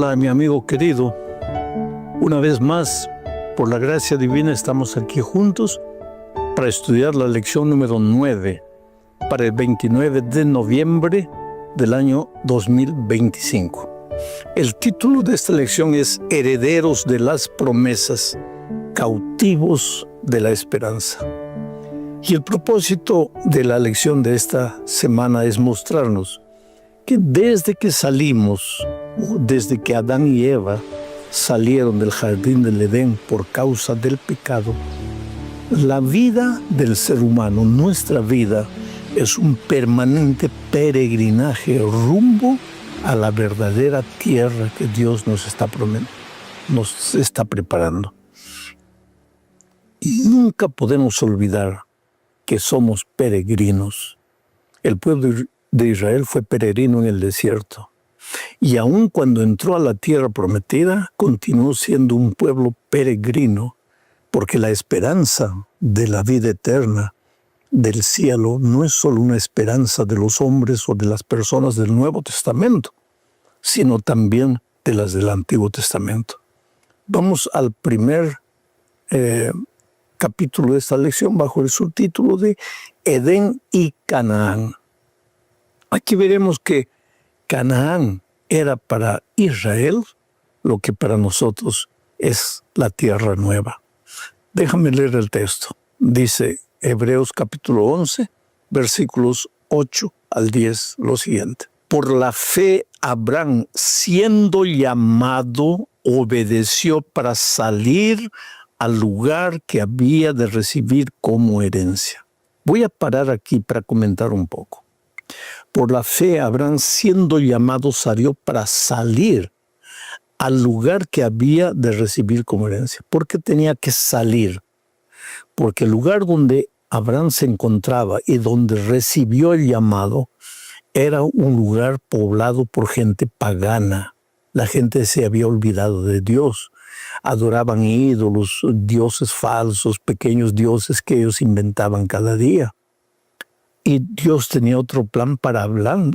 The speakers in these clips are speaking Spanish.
Hola, mi amigo querido. Una vez más, por la gracia divina, estamos aquí juntos para estudiar la lección número 9 para el 29 de noviembre del año 2025. El título de esta lección es Herederos de las promesas, cautivos de la esperanza. Y el propósito de la lección de esta semana es mostrarnos que desde que salimos, desde que Adán y Eva salieron del jardín del Edén por causa del pecado, la vida del ser humano, nuestra vida, es un permanente peregrinaje rumbo a la verdadera tierra que Dios nos está preparando. Y nunca podemos olvidar que somos peregrinos. El pueblo de Israel fue peregrino en el desierto. Y aun cuando entró a la tierra prometida, continuó siendo un pueblo peregrino, porque la esperanza de la vida eterna del cielo no es solo una esperanza de los hombres o de las personas del Nuevo Testamento, sino también de las del Antiguo Testamento. Vamos al primer capítulo de esta lección bajo el subtítulo de Edén y Canaán. Aquí veremos que Canaán era para Israel lo que para nosotros es la tierra nueva. Déjame leer el texto. Dice Hebreos capítulo 11, versículos 8 al 10, lo siguiente. Por la fe Abraham, siendo llamado, obedeció para salir al lugar que había de recibir como herencia. Voy a parar aquí para comentar un poco. Por la fe Abraham, siendo llamado, salió para salir al lugar que había de recibir como herencia. ¿Por qué tenía que salir? Porque el lugar donde Abraham se encontraba y donde recibió el llamado era un lugar poblado por gente pagana. La gente se había olvidado de Dios. Adoraban ídolos, dioses falsos, pequeños dioses que ellos inventaban cada día. Y Dios tenía otro plan para Abraham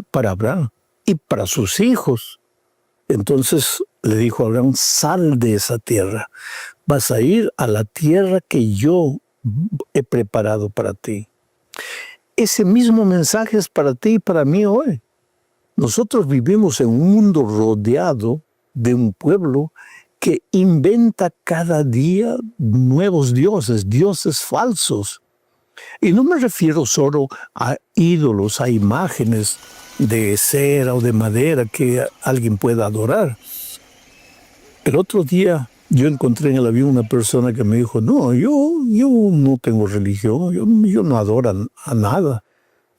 y para sus hijos. Entonces le dijo a Abraham, sal de esa tierra. Vas a ir a la tierra que yo he preparado para ti. Ese mismo mensaje es para ti y para mí hoy. Nosotros vivimos en un mundo rodeado de un pueblo que inventa cada día nuevos dioses, dioses falsos. Y no me refiero solo a ídolos, a imágenes de cera o de madera que alguien pueda adorar. El otro día yo encontré en el avión una persona que me dijo, no, yo no tengo religión, yo no adoro a nada.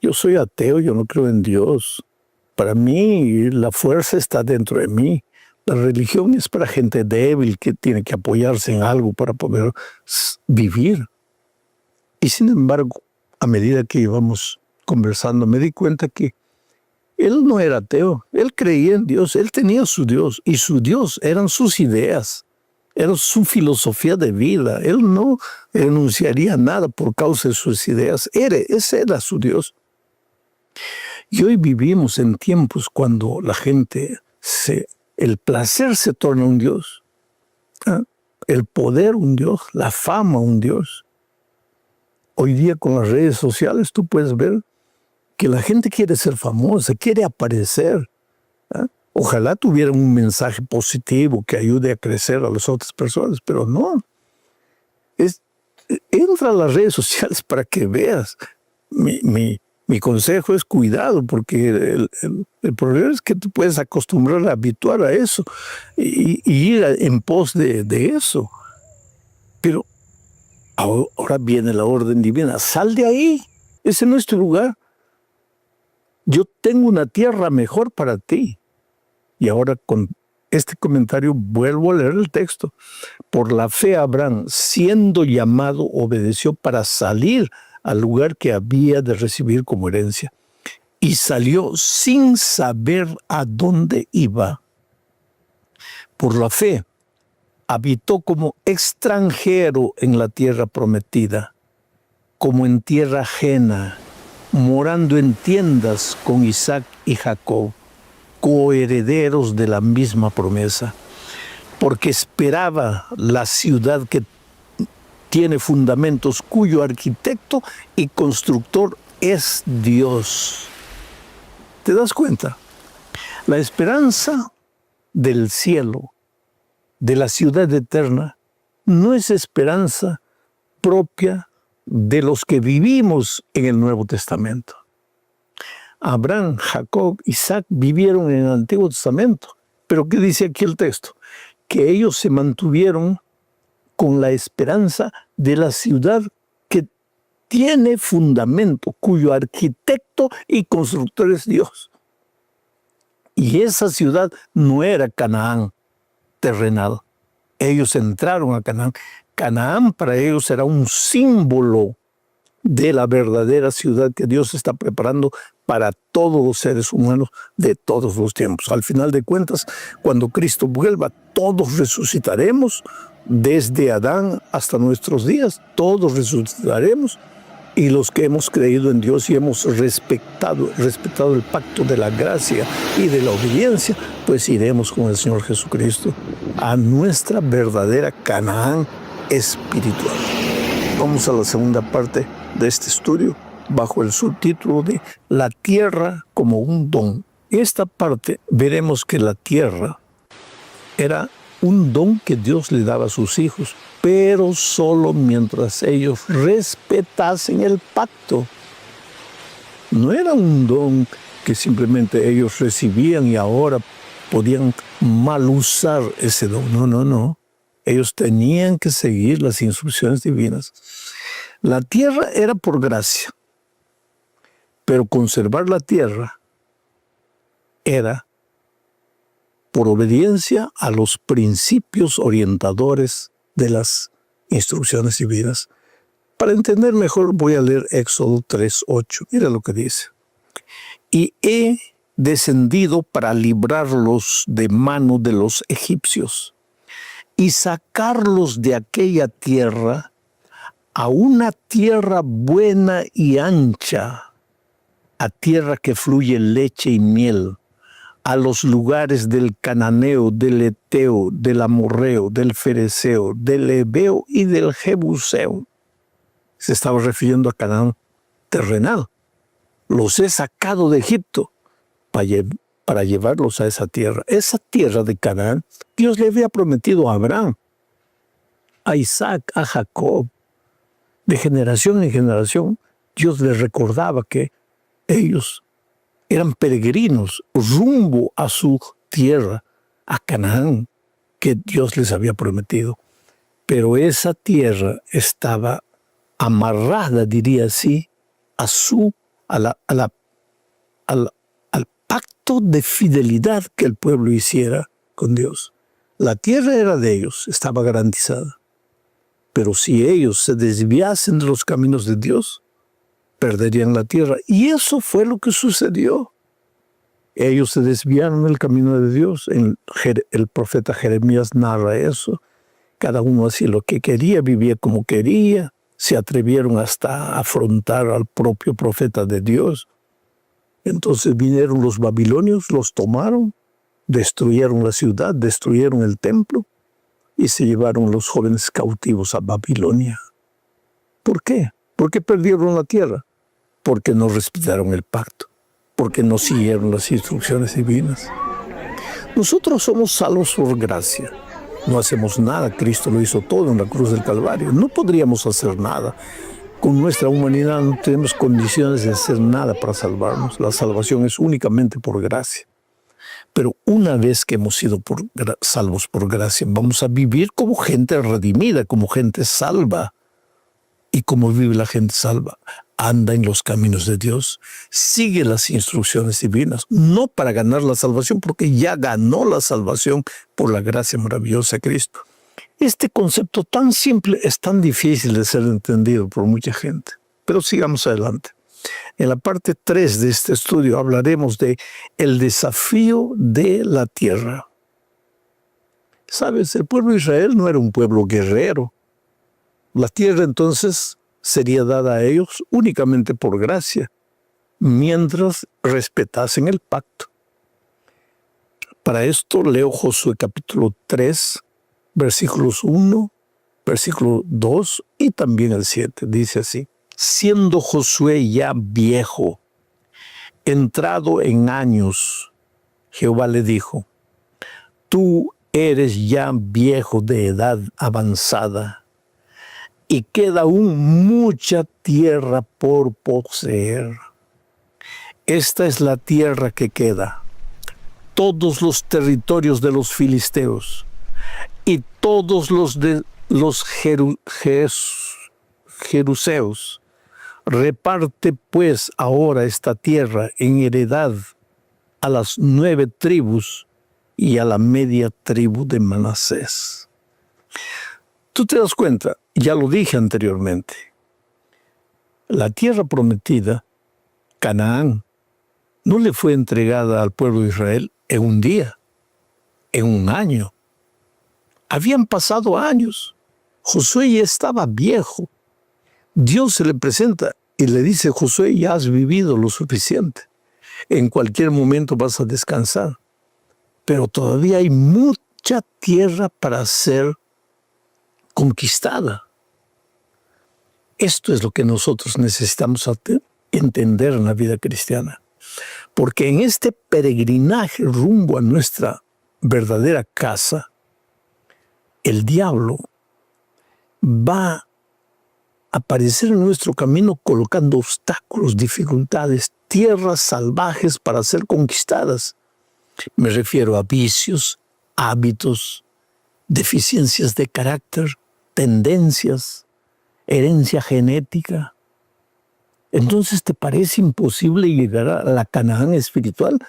Yo soy ateo, yo no creo en Dios. Para mí la fuerza está dentro de mí. La religión es para gente débil que tiene que apoyarse en algo para poder vivir. Y sin embargo, a medida que íbamos conversando, me di cuenta que él no era ateo, él creía en Dios, él tenía su Dios, y su Dios eran sus ideas, era su filosofía de vida. Él no renunciaría a nada por causa de sus ideas, ese era su Dios. Y hoy vivimos en tiempos cuando la gente, el placer se torna un Dios, el poder un Dios, la fama un Dios. Hoy día con las redes sociales tú puedes ver que la gente quiere ser famosa, quiere aparecer. Ojalá tuviera un mensaje positivo que ayude a crecer a las otras personas, pero no. Entra a las redes sociales para que veas. Mi consejo es cuidado, porque el problema es que tú puedes acostumbrar, habituar a eso y ir en pos de eso. Pero ahora viene la orden divina. Sal de ahí. Ese no es tu lugar. Yo tengo una tierra mejor para ti. Y ahora con este comentario vuelvo a leer el texto. Por la fe Abraham, siendo llamado, obedeció para salir al lugar que había de recibir como herencia. Y salió sin saber a dónde iba. Por la fe, habitó como extranjero en la tierra prometida, como en tierra ajena, morando en tiendas con Isaac y Jacob, coherederos de la misma promesa, porque esperaba la ciudad que tiene fundamentos, cuyo arquitecto y constructor es Dios. ¿Te das cuenta? La esperanza del cielo, de la ciudad eterna, no es esperanza propia de los que vivimos en el Nuevo Testamento. Abraham, Jacob, Isaac vivieron en el Antiguo Testamento. Pero ¿qué dice aquí el texto? Que ellos se mantuvieron con la esperanza de la ciudad que tiene fundamento, cuyo arquitecto y constructor es Dios. Y esa ciudad no era Canaán terrenal. Ellos entraron a Canaán. Canaán para ellos era un símbolo de la verdadera ciudad que Dios está preparando para todos los seres humanos de todos los tiempos. Al final de cuentas, cuando Cristo vuelva, todos resucitaremos, desde Adán hasta nuestros días, todos resucitaremos, y los que hemos creído en Dios y hemos respetado el pacto de la gracia y de la obediencia, pues iremos con el Señor Jesucristo a nuestra verdadera Canaán espiritual. Vamos a la segunda parte de este estudio bajo el subtítulo de La tierra como un don. En esta parte veremos que la tierra era un don que Dios le daba a sus hijos, pero solo mientras ellos respetasen el pacto. No era un don que simplemente ellos recibían y ahora podían mal usar ese don. No. Ellos tenían que seguir las instrucciones divinas. La tierra era por gracia, pero conservar la tierra era por obediencia a los principios orientadores de las instrucciones divinas. Para entender mejor voy a leer Éxodo 3:8. Mira lo que dice. Y he descendido para librarlos de mano de los egipcios y sacarlos de aquella tierra a una tierra buena y ancha, a tierra que fluye leche y miel, a los lugares del cananeo, del eteo, del amorreo, del fereceo, del heveo y del jebuseo. Se estaba refiriendo a Canaán terrenal. Los he sacado de Egipto para llevarlos a esa tierra. Esa tierra de Canaán, Dios le había prometido a Abraham, a Isaac, a Jacob. De generación en generación, Dios les recordaba que ellos eran peregrinos rumbo a su tierra, a Canaán, que Dios les había prometido. Pero esa tierra estaba amarrada, diría así, al pacto de fidelidad que el pueblo hiciera con Dios. La tierra era de ellos, estaba garantizada. Pero si ellos se desviasen de los caminos de Dios, perderían la tierra. Y eso fue lo que sucedió. Ellos se desviaron del camino de Dios. El profeta Jeremías narra eso. Cada uno hacía lo que quería, vivía como quería. Se atrevieron hasta a afrontar al propio profeta de Dios. Entonces vinieron los babilonios, los tomaron, destruyeron la ciudad, destruyeron el templo y se llevaron los jóvenes cautivos a Babilonia. ¿Por qué? ¿Por qué perdieron la tierra? Porque no respetaron el pacto, porque no siguieron las instrucciones divinas. Nosotros somos salvos por gracia. No hacemos nada, Cristo lo hizo todo en la cruz del Calvario. No podríamos hacer nada. Con nuestra humanidad no tenemos condiciones de hacer nada para salvarnos. La salvación es únicamente por gracia. Pero una vez que hemos sido salvos por gracia, vamos a vivir como gente redimida, como gente salva. ¿Y cómo vive la gente salva? Anda en los caminos de Dios, sigue las instrucciones divinas, no para ganar la salvación, porque ya ganó la salvación por la gracia maravillosa de Cristo. Este concepto tan simple es tan difícil de ser entendido por mucha gente. Pero sigamos adelante. En la parte 3 de este estudio hablaremos de el desafío de la tierra. ¿Sabes? El pueblo de Israel no era un pueblo guerrero. La tierra entonces sería dada a ellos únicamente por gracia, mientras respetasen el pacto. Para esto leo Josué capítulo 3, versículos 1, versículo 2 y también el 7. Dice así: siendo Josué ya viejo, entrado en años, Jehová le dijo: tú eres ya viejo de edad avanzada, y queda aún mucha tierra por poseer. Esta es la tierra que queda: todos los territorios de los filisteos y todos los de los jeruseos. Reparte pues ahora esta tierra en heredad a las 9 tribus y a la media tribu de Manasés. Tú te das cuenta, ya lo dije anteriormente, la tierra prometida, Canaán, no le fue entregada al pueblo de Israel en un día, en un año. Habían pasado años. Josué ya estaba viejo. Dios se le presenta y le dice: Josué, ya has vivido lo suficiente. En cualquier momento vas a descansar. Pero todavía hay mucha tierra para ser conquistada. Esto es lo que nosotros necesitamos entender en la vida cristiana. Porque en este peregrinaje rumbo a nuestra verdadera casa, el diablo va a aparecer en nuestro camino colocando obstáculos, dificultades, tierras salvajes para ser conquistadas. Me refiero a vicios, hábitos, deficiencias de carácter, tendencias, herencia genética. Entonces, ¿te parece imposible llegar a la Canaán espiritual?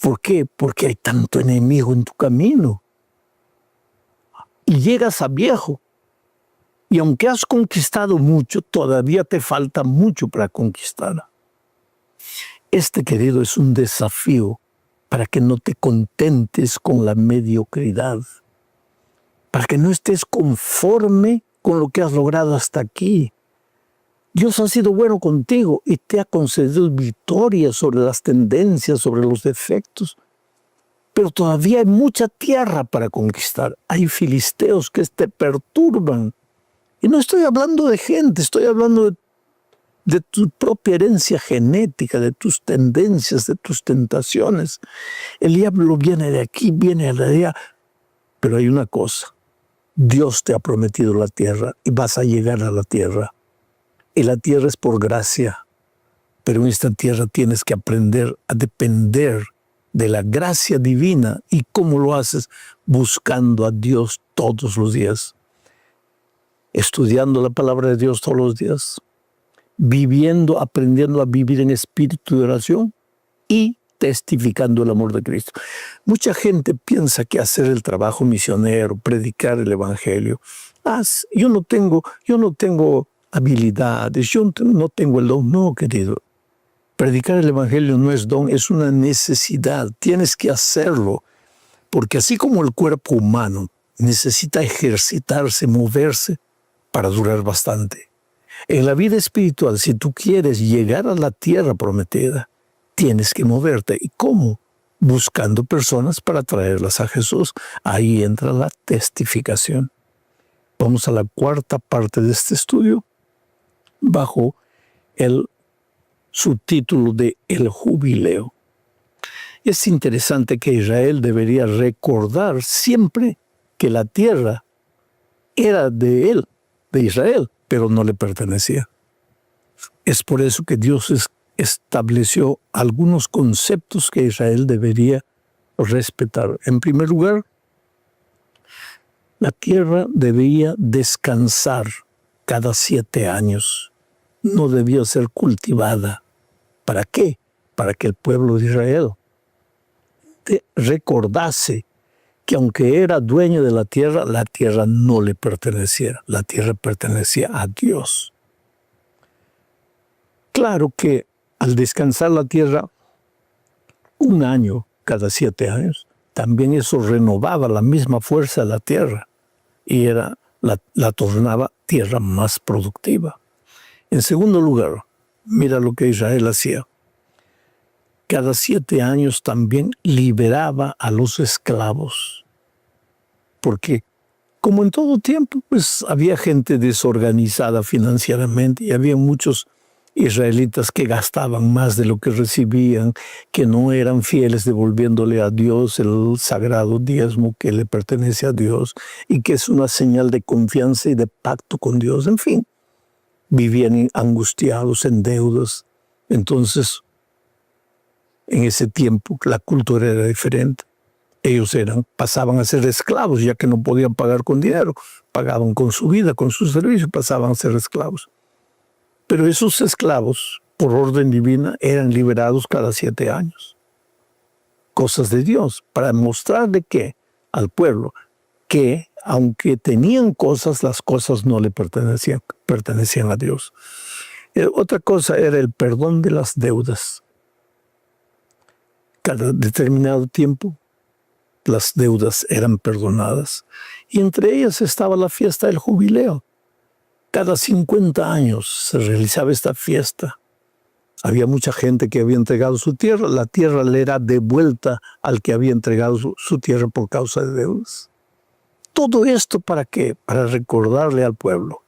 ¿Por qué? Porque hay tanto enemigo en tu camino. Y llegas a viejo. Y aunque has conquistado mucho, todavía te falta mucho para conquistar. Este, querido, es un desafío para que no te contentes con la mediocridad, para que no estés conforme con lo que has logrado hasta aquí. Dios ha sido bueno contigo y te ha concedido victoria sobre las tendencias, sobre los defectos. Pero todavía hay mucha tierra para conquistar. Hay filisteos que te perturban. Y no estoy hablando de gente, estoy hablando de tu propia herencia genética, de tus tendencias, de tus tentaciones. El diablo viene de aquí, viene de allá. Pero hay una cosa: Dios te ha prometido la tierra y vas a llegar a la tierra. Y la tierra es por gracia. Pero en esta tierra tienes que aprender a depender de la gracia divina. ¿Y cómo lo haces? Buscando a Dios todos los días. Estudiando la palabra de Dios todos los días. Viviendo, aprendiendo a vivir en espíritu de oración y testificando el amor de Cristo. Mucha gente piensa que hacer el trabajo misionero, predicar el evangelio, yo no tengo habilidades, yo no tengo el don. No, querido. Predicar el evangelio no es don, es una necesidad. Tienes que hacerlo, porque así como el cuerpo humano necesita ejercitarse, moverse para durar bastante, en la vida espiritual, si tú quieres llegar a la tierra prometida, tienes que moverte. ¿Y cómo? Buscando personas para traerlas a Jesús. Ahí entra la testificación. Vamos a la cuarta parte de este estudio, bajo el subtítulo de El Jubileo. Es interesante que Israel debería recordar siempre que la tierra era de él, de Israel, pero no le pertenecía. Es por eso que Dios estableció algunos conceptos que Israel debería respetar. En primer lugar, la tierra debía descansar cada 7 años. No debía ser cultivada. ¿Para qué? Para que el pueblo de Israel recordase que aunque era dueño de la tierra no le pertenecía. La tierra pertenecía a Dios. Claro que al descansar la tierra 1 año cada 7 años, también eso renovaba la misma fuerza de la tierra y la tornaba tierra más productiva. En segundo lugar, mira lo que Israel hacía. cada 7 años también liberaba a los esclavos. Porque como en todo tiempo, pues había gente desorganizada financieramente y había muchos israelitas que gastaban más de lo que recibían, que no eran fieles devolviéndole a Dios el sagrado diezmo que le pertenece a Dios y que es una señal de confianza y de pacto con Dios. En fin, vivían angustiados, en deudas. Entonces, en ese tiempo la cultura era diferente. Ellos pasaban a ser esclavos, ya que no podían pagar con dinero. Pagaban con su vida, con su servicio, pasaban a ser esclavos. Pero esos esclavos, por orden divina, eran liberados cada 7 años. Cosas de Dios, para mostrarle al pueblo que, aunque tenían cosas, las cosas no le pertenecían a Dios. Otra cosa era el perdón de las deudas. Cada determinado tiempo, las deudas eran perdonadas. Y entre ellas estaba la fiesta del jubileo. Cada 50 años se realizaba esta fiesta. Había mucha gente que había entregado su tierra. La tierra le era devuelta al que había entregado su tierra por causa de deudas. Todo esto, ¿para qué? Para recordarle al pueblo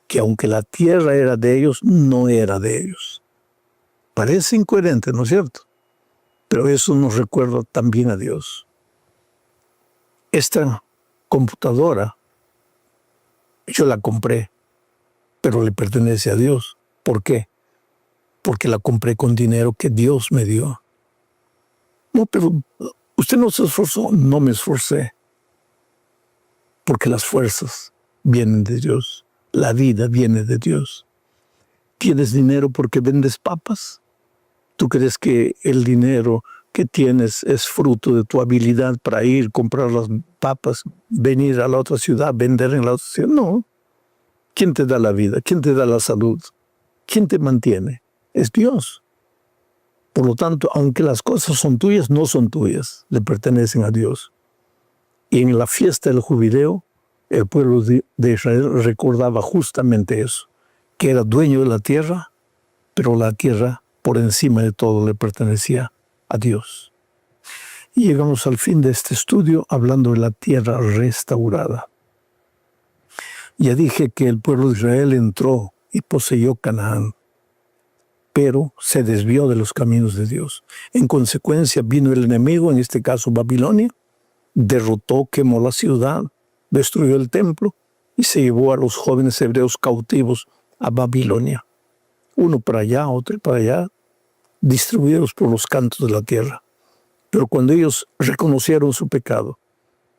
que aunque la tierra era de ellos, no era de ellos. Parece incoherente, ¿no es cierto? Pero eso nos recuerda también a Dios. Esta computadora, yo la compré, pero le pertenece a Dios. ¿Por qué? Porque la compré con dinero que Dios me dio. No, pero usted no se esforzó. No me esforcé. Porque las fuerzas vienen de Dios. La vida viene de Dios. ¿Tienes dinero porque vendes papas? ¿Tú crees que el dinero que tienes es fruto de tu habilidad para ir, comprar las papas, venir a la otra ciudad, vender en la otra ciudad? No. ¿Quién te da la vida? ¿Quién te da la salud? ¿Quién te mantiene? Es Dios. Por lo tanto, aunque las cosas son tuyas, no son tuyas, le pertenecen a Dios. Y en la fiesta del jubileo, el pueblo de Israel recordaba justamente eso, que era dueño de la tierra, pero la tierra por encima de todo le pertenecía a Dios. Y llegamos al fin de este estudio hablando de la tierra restaurada. Ya dije que el pueblo de Israel entró y poseyó Canaán, pero se desvió de los caminos de Dios. En consecuencia vino el enemigo, en este caso Babilonia, derrotó, quemó la ciudad, destruyó el templo y se llevó a los jóvenes hebreos cautivos a Babilonia. Uno para allá, otro para allá, distribuidos por los cantos de la tierra. Pero cuando ellos reconocieron su pecado,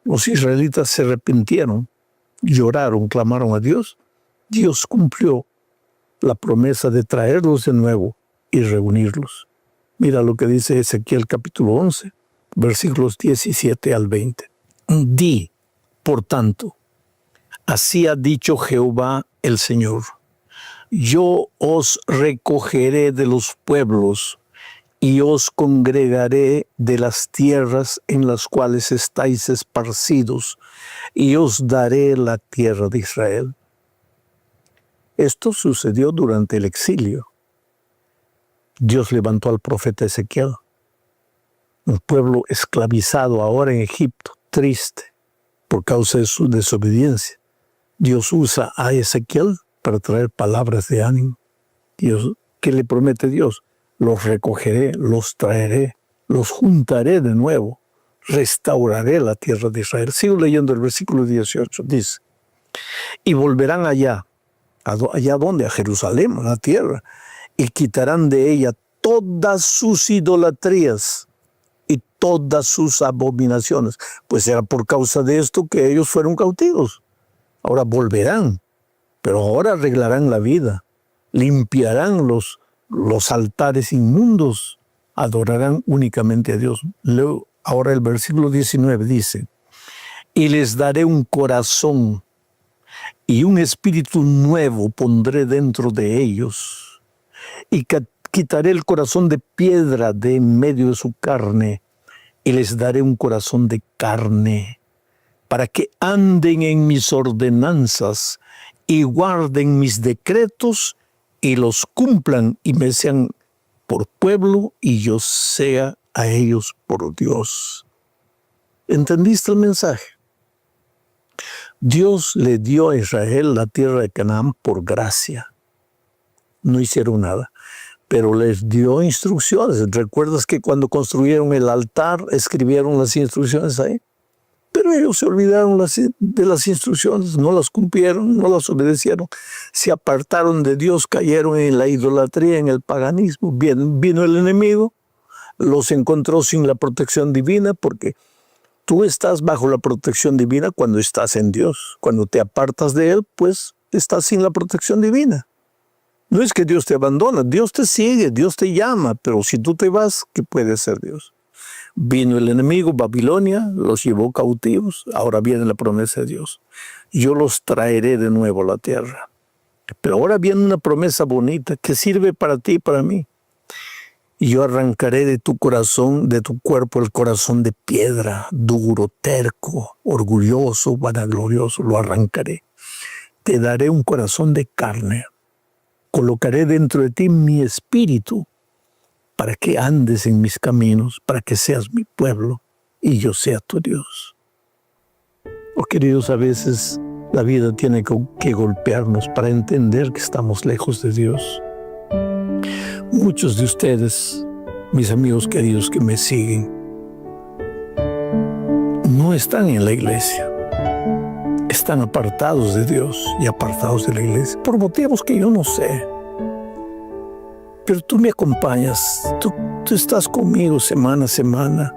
los israelitas se arrepintieron, lloraron, clamaron a Dios. Dios cumplió la promesa de traerlos de nuevo y reunirlos. Mira lo que dice Ezequiel capítulo 11, versículos 17 al 20. Di, por tanto, así ha dicho Jehová el Señor: yo os recogeré de los pueblos y os congregaré de las tierras en las cuales estáis esparcidos, y os daré la tierra de Israel. Esto sucedió durante el exilio. Dios levantó al profeta Ezequiel, un pueblo esclavizado ahora en Egipto, triste por causa de su desobediencia. Dios usa a Ezequiel para traer palabras de ánimo. Dios, ¿qué le promete Dios? Los recogeré, los traeré, los juntaré de nuevo, restauraré la tierra de Israel. Sigo leyendo el versículo 18, dice: y volverán allá. ¿Allá dónde? A Jerusalén, a la tierra, y quitarán de ella todas sus idolatrías y todas sus abominaciones. Pues era por causa de esto que ellos fueron cautivos. Ahora volverán, pero ahora arreglarán la vida, limpiarán los altares inmundos, adorarán únicamente a Dios. Luego, ahora el versículo 19 dice: y les daré un corazón y un espíritu nuevo pondré dentro de ellos, y quitaré el corazón de piedra de en medio de su carne, y les daré un corazón de carne, para que anden en mis ordenanzas y guarden mis decretos y los cumplan y me sean por pueblo y yo sea a ellos por Dios. ¿Entendiste el mensaje? Dios le dio a Israel la tierra de Canaán por gracia. No hicieron nada, pero les dio instrucciones. ¿Recuerdas que cuando construyeron el altar escribieron las instrucciones ahí? Pero ellos se olvidaron de las instrucciones, no las cumplieron, no las obedecieron. Se apartaron de Dios, cayeron en la idolatría, en el paganismo. Bien, vino el enemigo, los encontró sin la protección divina, porque tú estás bajo la protección divina cuando estás en Dios. Cuando te apartas de Él, pues estás sin la protección divina. No es que Dios te abandona, Dios te sigue, Dios te llama, pero si tú te vas, ¿qué puede hacer Dios? Vino el enemigo, Babilonia, los llevó cautivos. Ahora viene la promesa de Dios. Yo los traeré de nuevo a la tierra. Pero ahora viene una promesa bonita que sirve para ti y para mí. Y yo arrancaré de tu corazón, de tu cuerpo, el corazón de piedra, duro, terco, orgulloso, vanaglorioso. Lo arrancaré. Te daré un corazón de carne. Colocaré dentro de ti mi espíritu, para que andes en mis caminos, para que seas mi pueblo y yo sea tu Dios. Oh, queridos, a veces la vida tiene que golpearnos para entender que estamos lejos de Dios. Muchos de ustedes, mis amigos queridos que me siguen, no están en la iglesia. Están apartados de Dios y apartados de la iglesia por motivos que yo no sé. Pero tú me acompañas, tú estás conmigo semana a semana.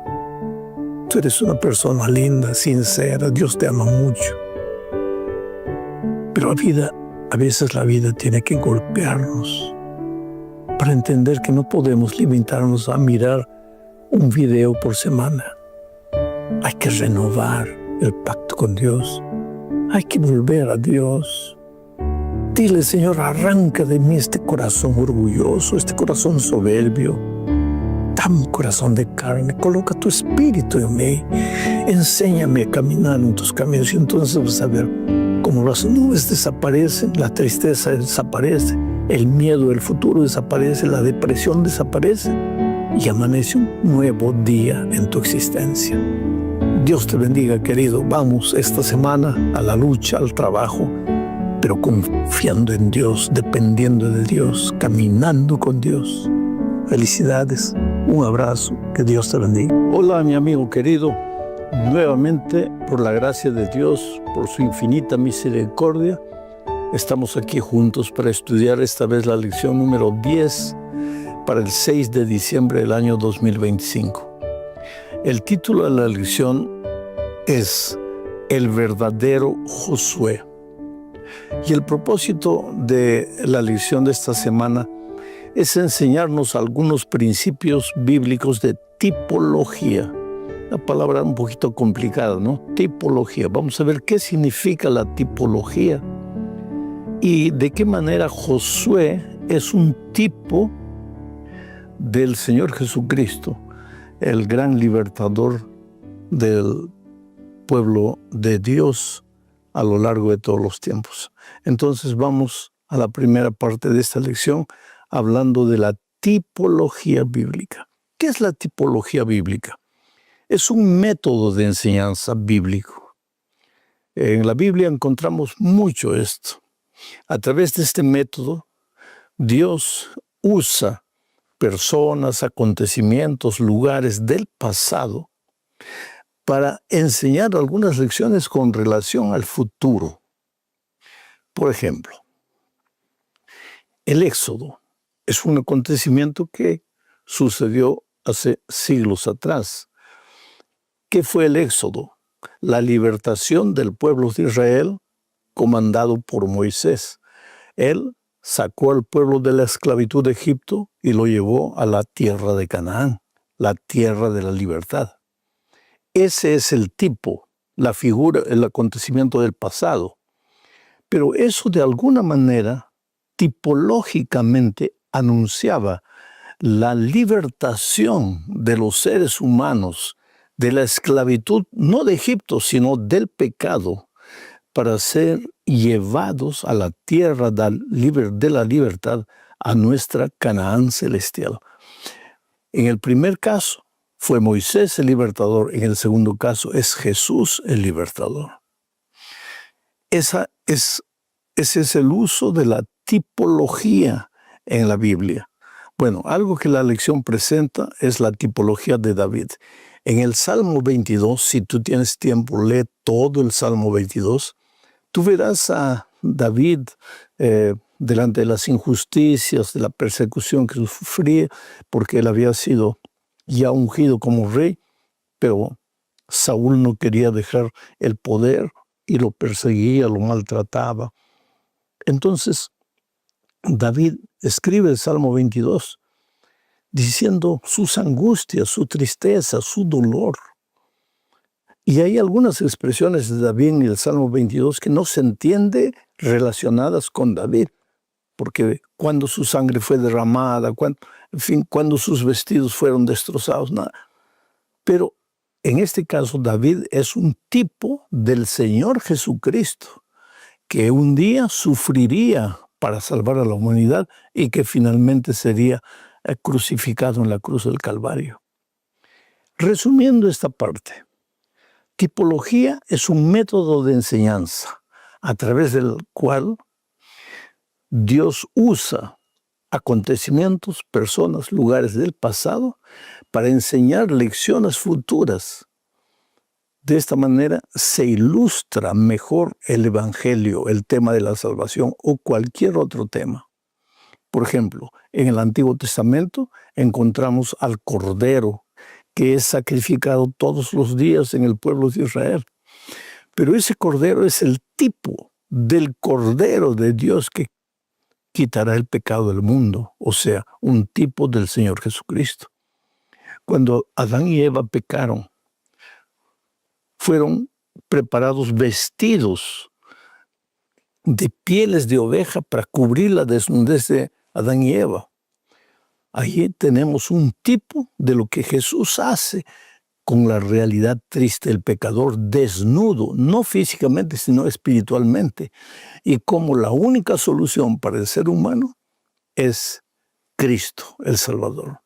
Tú eres una persona linda, sincera, Dios te ama mucho. Pero a veces la vida tiene que golpearnos para entender que no podemos limitarnos a mirar un video por semana. Hay que renovar el pacto con Dios. Hay que volver a Dios. Dile, Señor, arranca de mí este corazón orgulloso, este corazón soberbio. Dame un corazón de carne, coloca tu espíritu en mí. Enséñame a caminar en tus caminos y entonces vas a ver cómo las nubes desaparecen, la tristeza desaparece, el miedo del futuro desaparece, la depresión desaparece y amanece un nuevo día en tu existencia. Dios te bendiga, querido. Vamos esta semana a la lucha, al trabajo, pero confiando en Dios, dependiendo de Dios, caminando con Dios. Felicidades, un abrazo, que Dios te bendiga. Hola, mi amigo querido, nuevamente, por la gracia de Dios, por su infinita misericordia, estamos aquí juntos para estudiar esta vez la lección número 10 para el 6 de diciembre del año 2025. El título de la lección es El verdadero Josué. Y el propósito de la lección de esta semana es enseñarnos algunos principios bíblicos de tipología. La palabra un poquito complicada, ¿no? Tipología. Vamos a ver qué significa la tipología y de qué manera Josué es un tipo del Señor Jesucristo, el gran libertador del pueblo de Dios a lo largo de todos los tiempos. Entonces vamos a la primera parte de esta lección hablando de la tipología bíblica. ¿Qué es la tipología bíblica? Es un método de enseñanza bíblico. En la Biblia encontramos mucho esto. A través de este método, Dios usa personas, acontecimientos, lugares del pasado para enseñar algunas lecciones con relación al futuro. Por ejemplo, el Éxodo es un acontecimiento que sucedió hace siglos atrás. ¿Qué fue el Éxodo? La libertación del pueblo de Israel comandado por Moisés. Él sacó al pueblo de la esclavitud de Egipto y lo llevó a la tierra de Canaán, la tierra de la libertad. Ese es el tipo, la figura, el acontecimiento del pasado. Pero eso de alguna manera, tipológicamente, anunciaba la libertación de los seres humanos de la esclavitud, no de Egipto, sino del pecado, para ser llevados a la tierra de la libertad, a nuestra Canaán celestial. En el primer caso fue Moisés el libertador, en el segundo caso es Jesús el libertador. Ese es el uso de la tipología en la Biblia. Bueno, algo que la lección presenta es la tipología de David. En el Salmo 22, si tú tienes tiempo, lee todo el Salmo 22. Tú verás a David delante de las injusticias, de la persecución que sufría, porque él había sido ya ungido como rey, pero Saúl no quería dejar el poder y lo perseguía, lo maltrataba. Entonces, David escribe el Salmo 22 diciendo sus angustias, su tristeza, su dolor. Y hay algunas expresiones de David en el Salmo 22 que no se entiende relacionadas con David, porque cuando su sangre fue derramada, cuando sus vestidos fueron destrozados, nada. Pero en este caso David es un tipo del Señor Jesucristo, que un día sufriría para salvar a la humanidad y que finalmente sería crucificado en la cruz del Calvario. Resumiendo esta parte, tipología es un método de enseñanza a través del cual Dios usa acontecimientos, personas, lugares del pasado para enseñar lecciones futuras. De esta manera se ilustra mejor el Evangelio, el tema de la salvación o cualquier otro tema. Por ejemplo, en el Antiguo Testamento encontramos al Cordero, que es sacrificado todos los días en el pueblo de Israel. Pero ese Cordero es el tipo del Cordero de Dios que quitará el pecado del mundo, o sea, un tipo del Señor Jesucristo. Cuando Adán y Eva pecaron, fueron preparados vestidos de pieles de oveja para cubrir la desnudez de Adán y Eva. Allí tenemos un tipo de lo que Jesús hace con la realidad triste del pecador desnudo, no físicamente, sino espiritualmente. Y como la única solución para el ser humano es Cristo, el Salvador.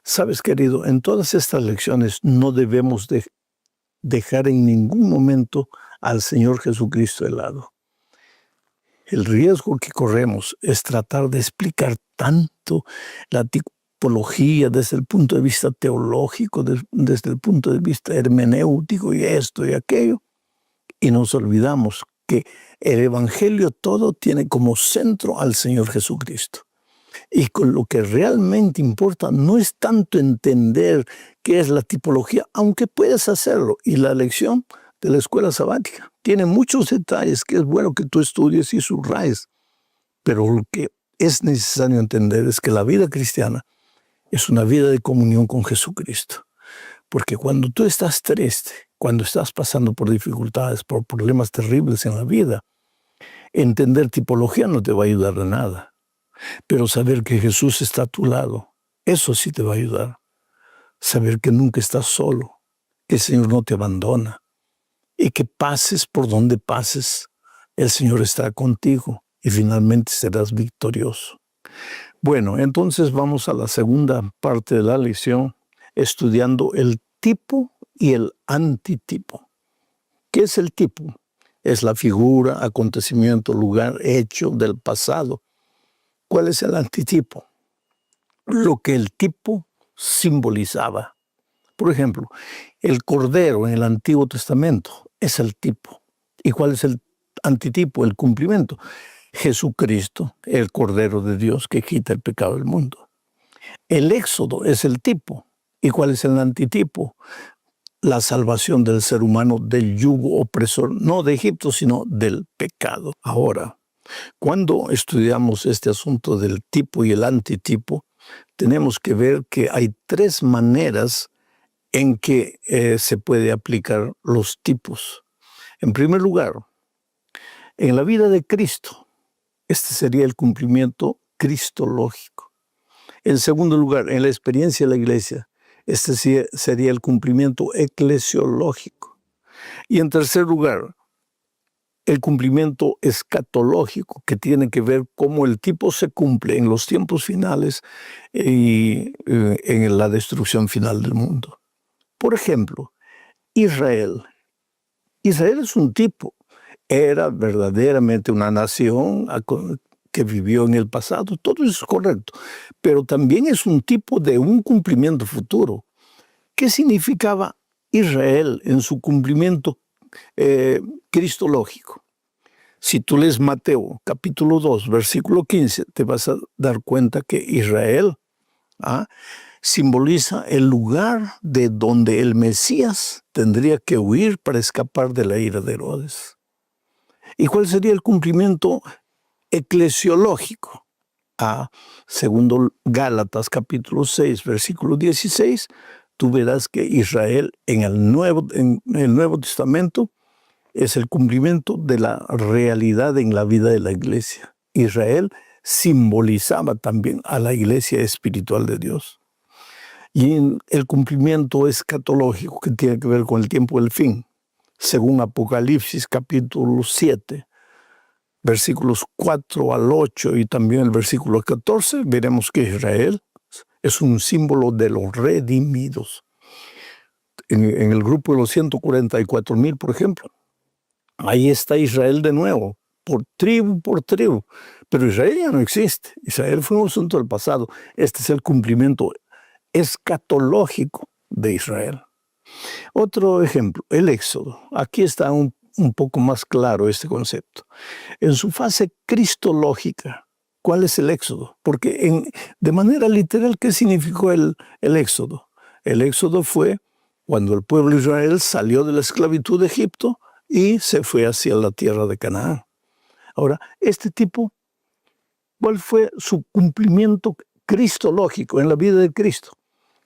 Sabes, querido, en todas estas lecciones no debemos dejar en ningún momento al Señor Jesucristo de lado. El riesgo que corremos es tratar de explicar tanto la tipología desde el punto de vista teológico, desde el punto de vista hermenéutico y esto y aquello, y nos olvidamos que el Evangelio todo tiene como centro al Señor Jesucristo. Y con lo que realmente importa no es tanto entender qué es la tipología, aunque puedes hacerlo, y la lección de la escuela sabática tiene muchos detalles que es bueno que tú estudies y subrayes, pero lo que es necesario entender es que la vida cristiana es una vida de comunión con Jesucristo, porque cuando tú estás triste, cuando estás pasando por dificultades, por problemas terribles en la vida, entender tipología no te va a ayudar de nada, pero saber que Jesús está a tu lado, eso sí te va a ayudar. Saber que nunca estás solo, que el Señor no te abandona, y que pases por donde pases, el Señor estará contigo y finalmente serás victorioso. Bueno, entonces vamos a la segunda parte de la lección, estudiando el tipo y el antitipo. ¿Qué es el tipo? Es la figura, acontecimiento, lugar, hecho del pasado. ¿Cuál es el antitipo? Lo que el tipo simbolizaba. Por ejemplo, el Cordero en el Antiguo Testamento es el tipo. ¿Y cuál es el antitipo, el cumplimiento? Jesucristo, el Cordero de Dios que quita el pecado del mundo. El Éxodo es el tipo. ¿Y cuál es el antitipo? La salvación del ser humano del yugo opresor, no de Egipto, sino del pecado. Ahora, cuando estudiamos este asunto del tipo y el antitipo, tenemos que ver que hay tres maneras en que se puede aplicar los tipos. En primer lugar, en la vida de Cristo, este sería el cumplimiento cristológico. En segundo lugar, en la experiencia de la iglesia, este sería el cumplimiento eclesiológico. Y en tercer lugar, el cumplimiento escatológico, que tiene que ver cómo el tipo se cumple en los tiempos finales y en la destrucción final del mundo. Por ejemplo, Israel. Israel es un tipo, era verdaderamente una nación que vivió en el pasado, todo eso es correcto, pero también es un tipo de un cumplimiento futuro. ¿Qué significaba Israel en su cumplimiento cristológico? Si tú lees Mateo capítulo 2, versículo 15, te vas a dar cuenta que Israel simboliza el lugar de donde el Mesías tendría que huir para escapar de la ira de Herodes. ¿Y cuál sería el cumplimiento eclesiológico? Segundo Gálatas capítulo 6, versículo 16, tú verás que Israel en el Nuevo Testamento es el cumplimiento de la realidad en la vida de la iglesia. Israel simbolizaba también a la iglesia espiritual de Dios. Y en el cumplimiento escatológico que tiene que ver con el tiempo del fin, según Apocalipsis capítulo 7, versículos 4 al 8 y también el versículo 14, veremos que Israel es un símbolo de los redimidos. En el grupo de los 144,000, por ejemplo, ahí está Israel de nuevo, por tribu, pero Israel ya no existe. Israel fue un asunto del pasado. Este es el cumplimiento escatológico de Israel. Otro ejemplo, el Éxodo. Aquí está un poco más claro este concepto. En su fase cristológica, ¿cuál es el Éxodo? Porque de manera literal, ¿qué significó el Éxodo? El Éxodo fue cuando el pueblo de Israel salió de la esclavitud de Egipto y se fue hacia la tierra de Canaán. Ahora, este tipo, ¿cuál fue su cumplimiento cristológico en la vida de Cristo?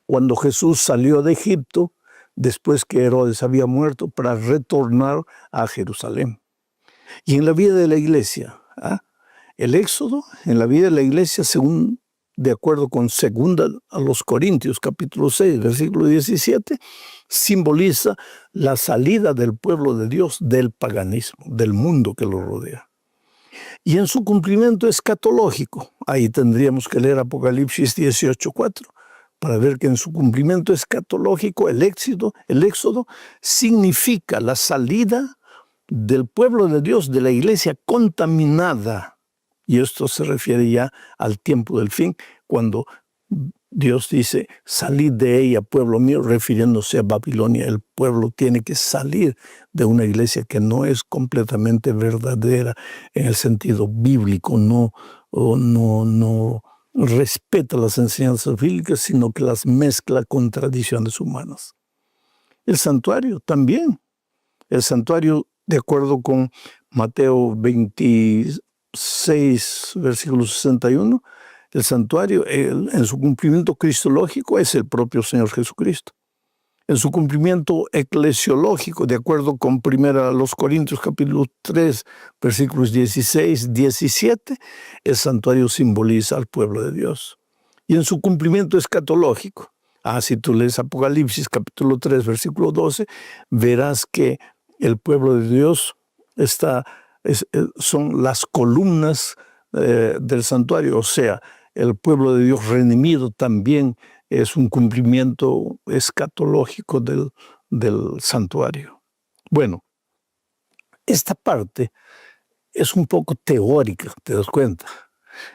Cuando Jesús salió de Egipto, después que Herodes había muerto, para retornar a Jerusalén. Y en la vida de la iglesia, el Éxodo, en la vida de la iglesia, según de acuerdo con segunda a los Corintios, capítulo 6, versículo 17, simboliza la salida del pueblo de Dios del paganismo, del mundo que lo rodea. Y en su cumplimiento escatológico, ahí tendríamos que leer Apocalipsis 18:4, para ver que en su cumplimiento escatológico el Éxodo significa la salida del pueblo de Dios, de la iglesia contaminada. Y esto se refiere ya al tiempo del fin, cuando Dios dice, salid de ella, pueblo mío, refiriéndose a Babilonia. El pueblo tiene que salir de una iglesia que no es completamente verdadera en el sentido bíblico, no respeta las enseñanzas bíblicas, sino que las mezcla con tradiciones humanas. El santuario también. El santuario, de acuerdo con Mateo 26, versículo 61, el santuario, en su cumplimiento cristológico, es el propio Señor Jesucristo. En su cumplimiento eclesiológico, de acuerdo con 1 Corintios capítulo 3, versículos 16, 17, el santuario simboliza al pueblo de Dios. Y en su cumplimiento escatológico, si tú lees Apocalipsis capítulo 3, versículo 12, verás que el pueblo de Dios son las columnas del santuario, o sea, el pueblo de Dios redimido también es un cumplimiento escatológico del santuario. Bueno, esta parte es un poco teórica, ¿te das cuenta?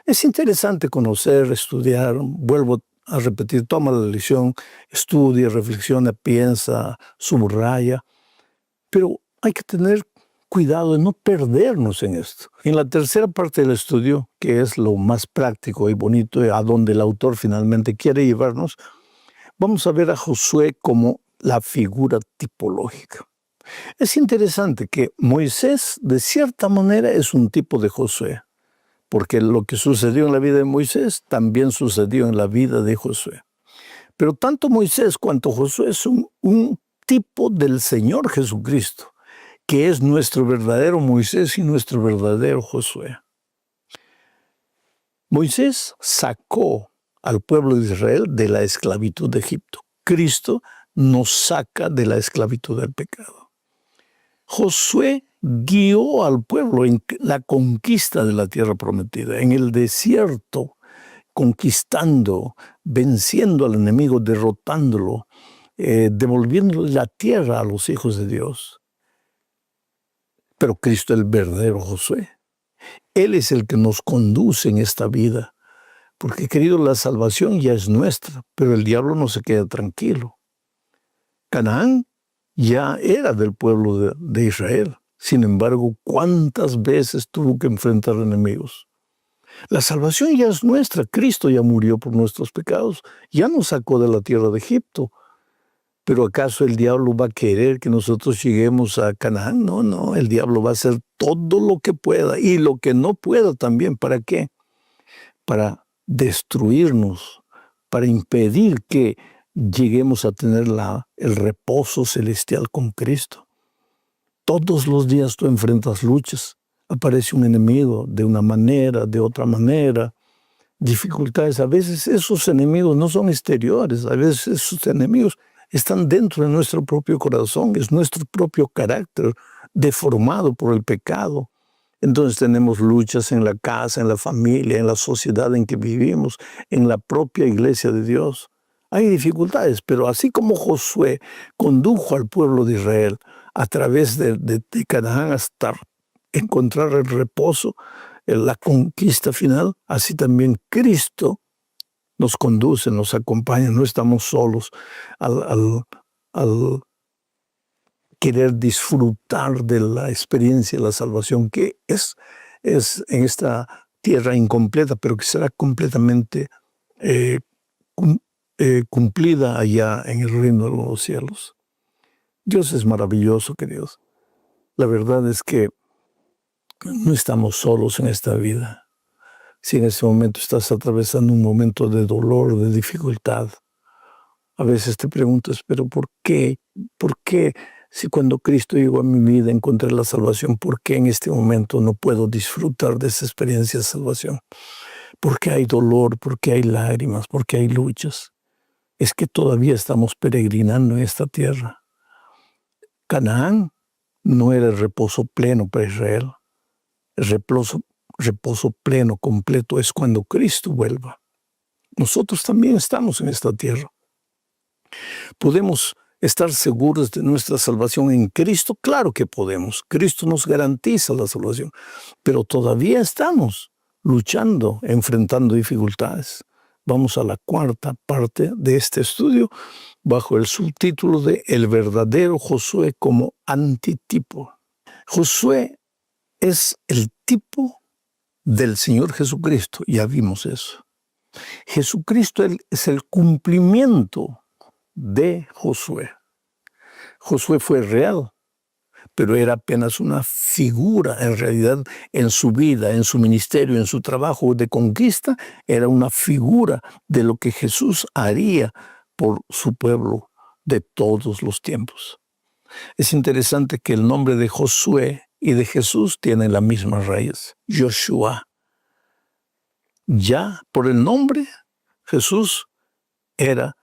Es interesante conocer, estudiar, vuelvo a repetir, toma la lección, estudia, reflexiona, piensa, subraya, pero hay que tener cuidado de no perdernos en esto. En la tercera parte del estudio, que es lo más práctico y bonito, a donde el autor finalmente quiere llevarnos, vamos a ver a Josué como la figura tipológica. Es interesante que Moisés, de cierta manera, es un tipo de Josué, porque lo que sucedió en la vida de Moisés también sucedió en la vida de Josué. Pero tanto Moisés cuanto Josué son un tipo del Señor Jesucristo, que es nuestro verdadero Moisés y nuestro verdadero Josué. Moisés sacó al pueblo de Israel de la esclavitud de Egipto. Cristo nos saca de la esclavitud del pecado. Josué guió al pueblo en la conquista de la tierra prometida, en el desierto, conquistando, venciendo al enemigo, derrotándolo, devolviendo la tierra a los hijos de Dios. Pero Cristo es el verdadero Josué. Él es el que nos conduce en esta vida. Porque, querido, la salvación ya es nuestra, pero el diablo no se queda tranquilo. Canaán ya era del pueblo de Israel. Sin embargo, ¿cuántas veces tuvo que enfrentar enemigos? La salvación ya es nuestra. Cristo ya murió por nuestros pecados. Ya nos sacó de la tierra de Egipto. ¿Pero acaso el diablo va a querer que nosotros lleguemos a Canaán? No, no. El diablo va a hacer todo lo que pueda y lo que no pueda también. ¿Para qué? Para destruirnos, para impedir que lleguemos a tener el reposo celestial con Cristo. Todos los días tú enfrentas luchas. Aparece un enemigo de una manera, de otra manera. Dificultades. A veces esos enemigos no son exteriores. A veces esos enemigos están dentro de nuestro propio corazón. Es nuestro propio carácter deformado por el pecado. Entonces tenemos luchas en la casa, en la familia, en la sociedad en que vivimos, en la propia iglesia de Dios. Hay dificultades, pero así como Josué condujo al pueblo de Israel a través de Canaán hasta encontrar el reposo, la conquista final, así también Cristo nos conduce, nos acompaña, no estamos solos al querer disfrutar de la experiencia de la salvación que es en esta tierra incompleta, pero que será completamente cumplida allá en el reino de los cielos. Dios es maravilloso, queridos. La verdad es que no estamos solos en esta vida. Si en este momento estás atravesando un momento de dolor, de dificultad, a veces te preguntas, pero ¿por qué? ¿Por qué? Si cuando Cristo llegó a mi vida encontré la salvación, ¿por qué en este momento no puedo disfrutar de esa experiencia de salvación? ¿Por qué hay dolor? ¿Por qué hay lágrimas? ¿Por qué hay luchas? Es que todavía estamos peregrinando en esta tierra. Canaán no era el reposo pleno para Israel. El reposo pleno, completo, es cuando Cristo vuelva. Nosotros también estamos en esta tierra. ¿Podemos estar seguros de nuestra salvación en Cristo? Claro que podemos. Cristo nos garantiza la salvación. Pero todavía estamos luchando, enfrentando dificultades. Vamos a la cuarta parte de este estudio bajo el subtítulo de El verdadero Josué como antitipo. Josué es el tipo del Señor Jesucristo. Ya vimos eso. Jesucristo es el cumplimiento de Josué. Josué fue real, pero era apenas una figura. En realidad, en su vida, en su ministerio, en su trabajo de conquista, era una figura de lo que Jesús haría por su pueblo de todos los tiempos. Es interesante que el nombre de Josué y de Jesús tienen la misma raíz, Joshua. Ya por el nombre, Jesús era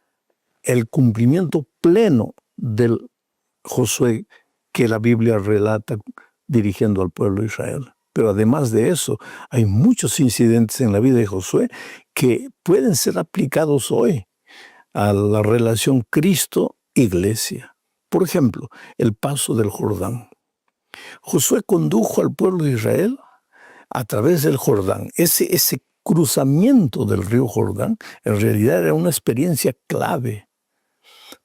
el cumplimiento pleno del Josué que la Biblia relata dirigiendo al pueblo de Israel. Pero además de eso, hay muchos incidentes en la vida de Josué que pueden ser aplicados hoy a la relación Cristo-Iglesia. Por ejemplo, el paso del Jordán. Josué condujo al pueblo de Israel a través del Jordán. Ese cruzamiento del río Jordán en realidad era una experiencia clave,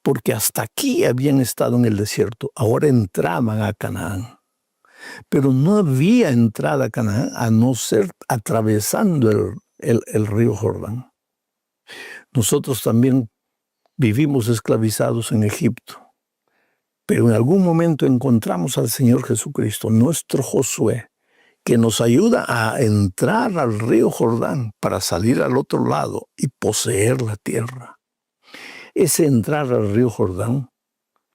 porque hasta aquí habían estado en el desierto, ahora entraban a Canaán. Pero no había entrada a Canaán a no ser atravesando el río Jordán. Nosotros también vivimos esclavizados en Egipto, pero en algún momento encontramos al Señor Jesucristo, nuestro Josué, que nos ayuda a entrar al río Jordán para salir al otro lado y poseer la tierra. Ese entrar al río Jordán,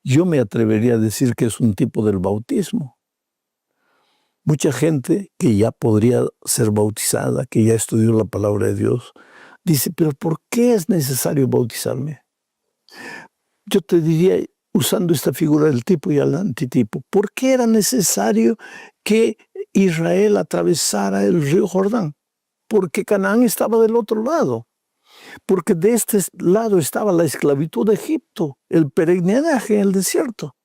yo me atrevería a decir que es un tipo del bautismo. Mucha gente que ya podría ser bautizada, que ya estudió la palabra de Dios, dice, pero ¿por qué es necesario bautizarme? Yo te diría, usando esta figura del tipo y el antitipo, ¿por qué era necesario que Israel atravesara el río Jordán? Porque Canaán estaba del otro lado. Porque de este lado estaba la esclavitud de Egipto, el peregrinaje en el desierto.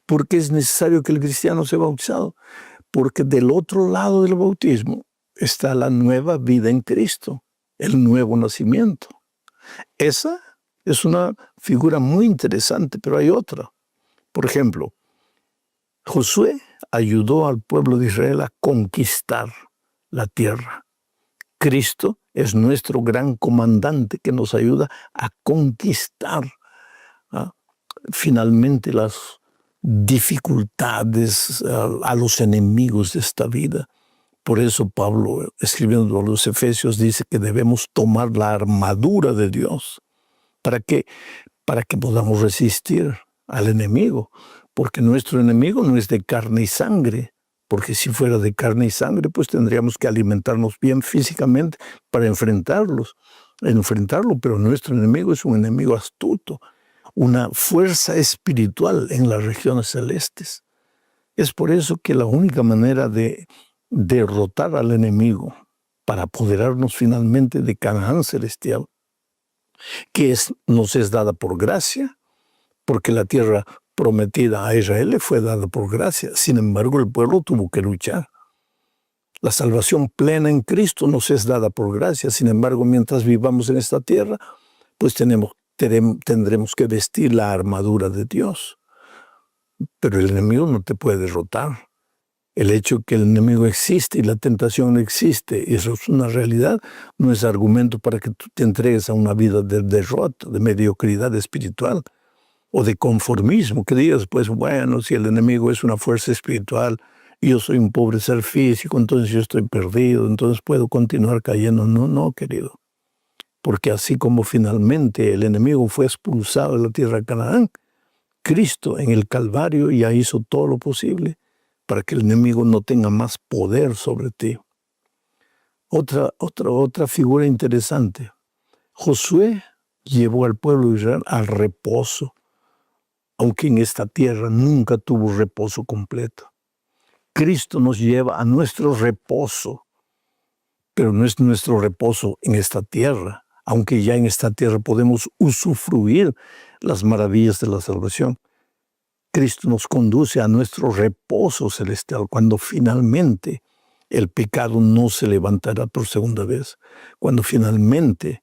¿Por qué es necesario que el cristiano sea bautizado? Porque del otro lado del bautismo está la nueva vida en Cristo, el nuevo nacimiento. Esa es una figura muy interesante, pero hay otra. Por ejemplo, Josué ayudó al pueblo de Israel a conquistar la tierra. Cristo es nuestro gran comandante que nos ayuda a conquistar finalmente las dificultades, a los enemigos de esta vida. Por eso Pablo, escribiendo a los Efesios, dice que debemos tomar la armadura de Dios. ¿Para qué? Para que podamos resistir al enemigo. Porque nuestro enemigo no es de carne y sangre. Porque si fuera de carne y sangre, pues tendríamos que alimentarnos bien físicamente para enfrentarlo. Pero nuestro enemigo es un enemigo astuto, una fuerza espiritual en las regiones celestes. Es por eso que la única manera de derrotar al enemigo para apoderarnos finalmente de Canaán celestial, nos es dada por gracia, porque la tierra prometida a Israel le fue dada por gracia. Sin embargo, el pueblo tuvo que luchar. La salvación plena en Cristo nos es dada por gracia. Sin embargo, mientras vivamos en esta tierra, pues tendremos que vestir la armadura de Dios. Pero el enemigo no te puede derrotar. El hecho que el enemigo existe y la tentación no existe, y eso es una realidad, no es argumento para que tú te entregues a una vida de derrota, de mediocridad espiritual o de conformismo, que digas, pues bueno, si el enemigo es una fuerza espiritual y yo soy un pobre ser físico, entonces yo estoy perdido, entonces puedo continuar cayendo. No, querido. Porque así como finalmente el enemigo fue expulsado de la tierra de Canaán, Cristo en el Calvario ya hizo todo lo posible para que el enemigo no tenga más poder sobre ti. Otra figura interesante. Josué llevó al pueblo de Israel al reposo, aunque en esta tierra nunca tuvo reposo completo. Cristo nos lleva a nuestro reposo, pero no es nuestro reposo en esta tierra, aunque ya en esta tierra podemos usufruir las maravillas de la salvación. Cristo nos conduce a nuestro reposo celestial cuando finalmente el pecado no se levantará por segunda vez, cuando finalmente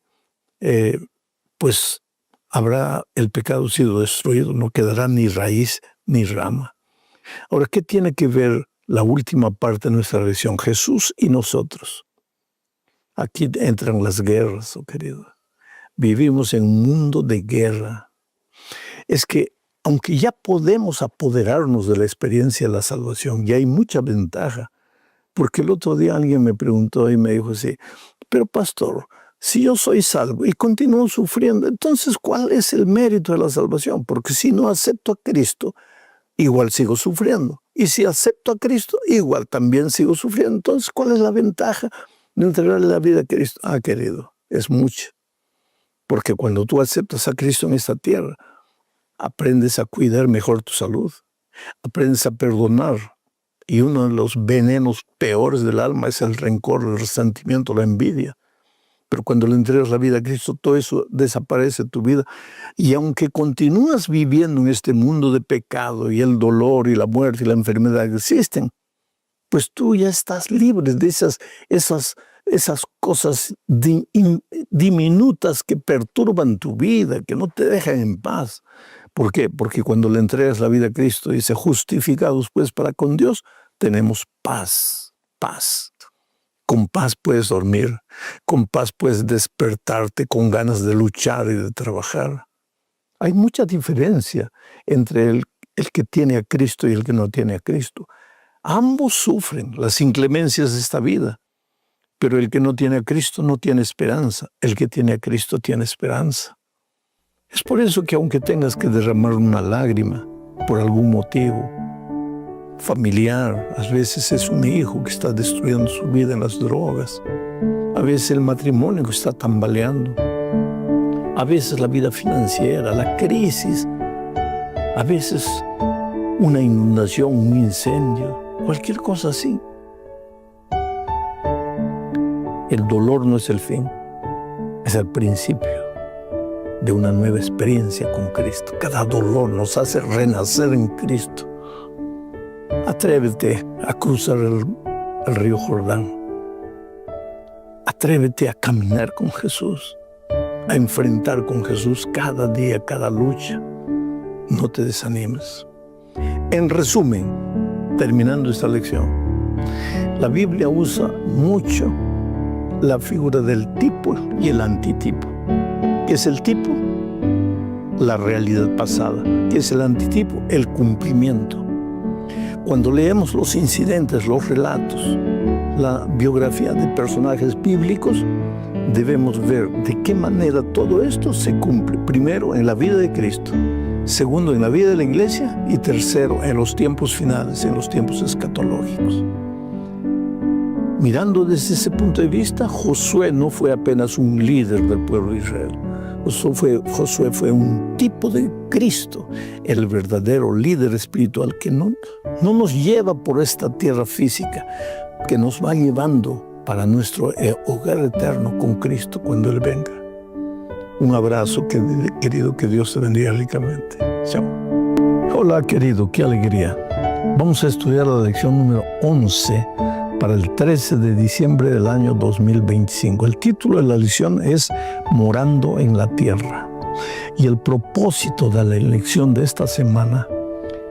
pues habrá el pecado sido destruido, no quedará ni raíz ni rama. Ahora, ¿qué tiene que ver la última parte de nuestra religión? Jesús y nosotros. Aquí entran las guerras, querido. Vivimos en un mundo de guerra. Es que aunque ya podemos apoderarnos de la experiencia de la salvación, ya hay mucha ventaja. Porque el otro día alguien me preguntó y me dijo así, pero pastor, si yo soy salvo y continúo sufriendo, entonces ¿cuál es el mérito de la salvación? Porque si no acepto a Cristo, igual sigo sufriendo. Y si acepto a Cristo, igual también sigo sufriendo. Entonces, ¿cuál es la ventaja de entregarle la vida a Cristo? Querido, es mucha. Porque cuando tú aceptas a Cristo en esta tierra, aprendes a cuidar mejor tu salud, aprendes a perdonar. Y uno de los venenos peores del alma es el rencor, el resentimiento, la envidia. Pero cuando le entregas la vida a Cristo, todo eso desaparece de tu vida. Y aunque continúas viviendo en este mundo de pecado y el dolor y la muerte y la enfermedad existen, pues tú ya estás libre de esas cosas diminutas que perturban tu vida, que no te dejan en paz. ¿Por qué? Porque cuando le entregas la vida a Cristo, dice, justificados pues para con Dios, tenemos paz. Con paz puedes dormir, con paz puedes despertarte con ganas de luchar y de trabajar. Hay mucha diferencia entre el que tiene a Cristo y el que no tiene a Cristo. Ambos sufren las inclemencias de esta vida, pero el que no tiene a Cristo no tiene esperanza. El que tiene a Cristo tiene esperanza. Es por eso que aunque tengas que derramar una lágrima por algún motivo familiar, a veces es un hijo que está destruyendo su vida en las drogas, a veces el matrimonio que está tambaleando, a veces la vida financiera, la crisis, A veces una inundación, un incendio, cualquier cosa así. El dolor no es el fin, es el principio de una nueva experiencia con Cristo. Cada dolor nos hace renacer en Cristo. Atrévete a cruzar el río Jordán. Atrévete a caminar con Jesús, a enfrentar con Jesús cada día, cada lucha. No te desanimes. En resumen, terminando esta lección, la Biblia usa mucho la figura del tipo y el antitipo. ¿Qué es el tipo? La realidad pasada. ¿Qué es el antitipo? El cumplimiento. Cuando leemos los incidentes, los relatos, la biografía de personajes bíblicos, debemos ver de qué manera todo esto se cumple. Primero, en la vida de Cristo. Segundo, en la vida de la iglesia. Y tercero, en los tiempos finales, en los tiempos escatológicos. Mirando desde ese punto de vista, Josué no fue apenas un líder del pueblo de Israel. Josué fue un tipo de Cristo, el verdadero líder espiritual que no nos lleva por esta tierra física, que nos va llevando para nuestro hogar eterno con Cristo cuando Él venga. Un abrazo, querido, que Dios te bendiga ricamente. Chao. Hola, querido, qué alegría. Vamos a estudiar la lección número 11 para el 13 de diciembre del año 2025. El título de la lección es Morando en la Tierra. Y el propósito de la lección de esta semana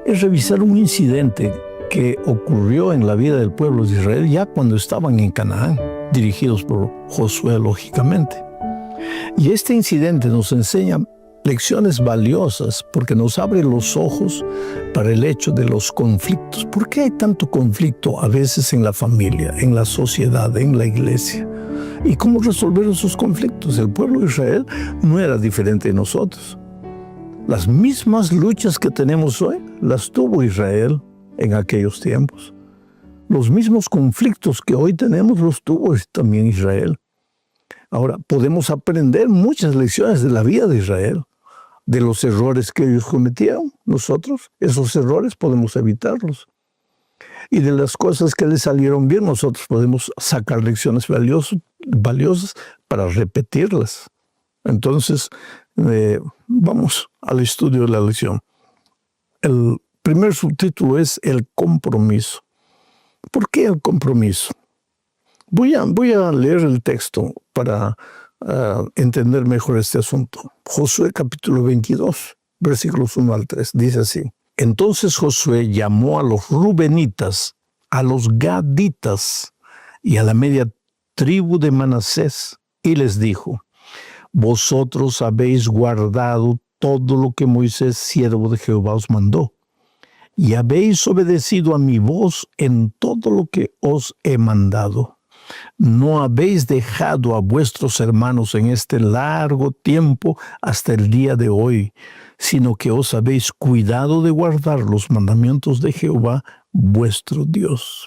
es revisar un incidente que ocurrió en la vida del pueblo de Israel ya cuando estaban en Canaán, dirigidos por Josué, lógicamente. Y este incidente nos enseña lecciones valiosas porque nos abre los ojos para el hecho de los conflictos. ¿Por qué hay tanto conflicto a veces en la familia, en la sociedad, en la iglesia? ¿Y cómo resolver esos conflictos? El pueblo de Israel no era diferente de nosotros. Las mismas luchas que tenemos hoy las tuvo Israel en aquellos tiempos. Los mismos conflictos que hoy tenemos los tuvo también Israel. Ahora, podemos aprender muchas lecciones de la vida de Israel, de los errores que ellos cometieron. Nosotros, esos errores podemos evitarlos. Y de las cosas que les salieron bien, nosotros podemos sacar lecciones valiosas para repetirlas. Entonces, vamos al estudio de la lección. El primer subtítulo es el compromiso. ¿Por qué el compromiso? Voy a leer el texto para entender mejor este asunto. Josué capítulo 22, versículos 1 al 3, dice así. Entonces Josué llamó a los rubenitas, a los gaditas y a la media tribu de Manasés y les dijo, vosotros habéis guardado todo lo que Moisés, siervo de Jehová, os mandó, y habéis obedecido a mi voz en todo lo que os he mandado. No habéis dejado a vuestros hermanos en este largo tiempo hasta el día de hoy, sino que os habéis cuidado de guardar los mandamientos de Jehová, vuestro Dios.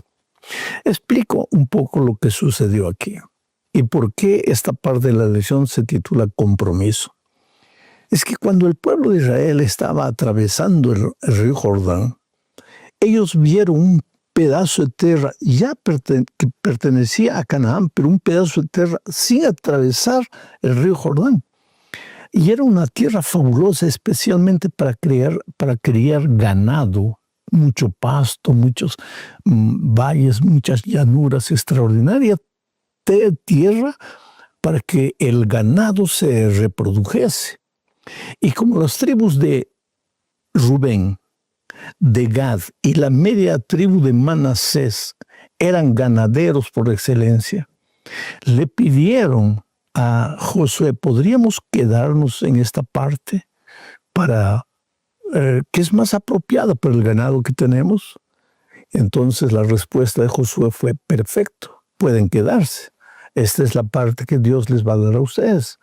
Explico un poco lo que sucedió aquí y por qué esta parte de la lección se titula compromiso. Es que cuando el pueblo de Israel estaba atravesando el río Jordán, ellos vieron un pedazo de tierra que pertenecía a Canaán, pero un pedazo de tierra sin atravesar el río Jordán. Y era una tierra fabulosa, especialmente para criar ganado, mucho pasto, muchos valles, muchas llanuras, extraordinarias tierra para que el ganado se reprodujese. Y como las tribus de Rubén, de Gad y la media tribu de Manasés eran ganaderos por excelencia, le pidieron a Josué, ¿podríamos quedarnos en esta parte que es más apropiada para el ganado que tenemos? Entonces la respuesta de Josué fue, perfecto, pueden quedarse. Esta es la parte que Dios les va a dar a ustedes.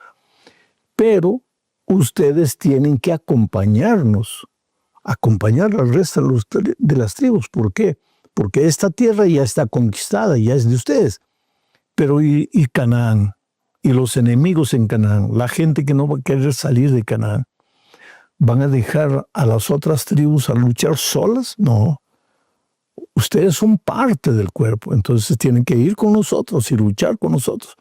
Pero ustedes tienen que acompañarnos, acompañar al resto de las tribus. ¿Por qué? Porque esta tierra ya está conquistada, ya es de ustedes. Pero y Canaán, y los enemigos en Canaán, la gente que no va a querer salir de Canaán, ¿Van a dejar a las otras tribus a luchar solas? No. Ustedes son parte del cuerpo, entonces tienen que ir con nosotros y luchar con nosotros.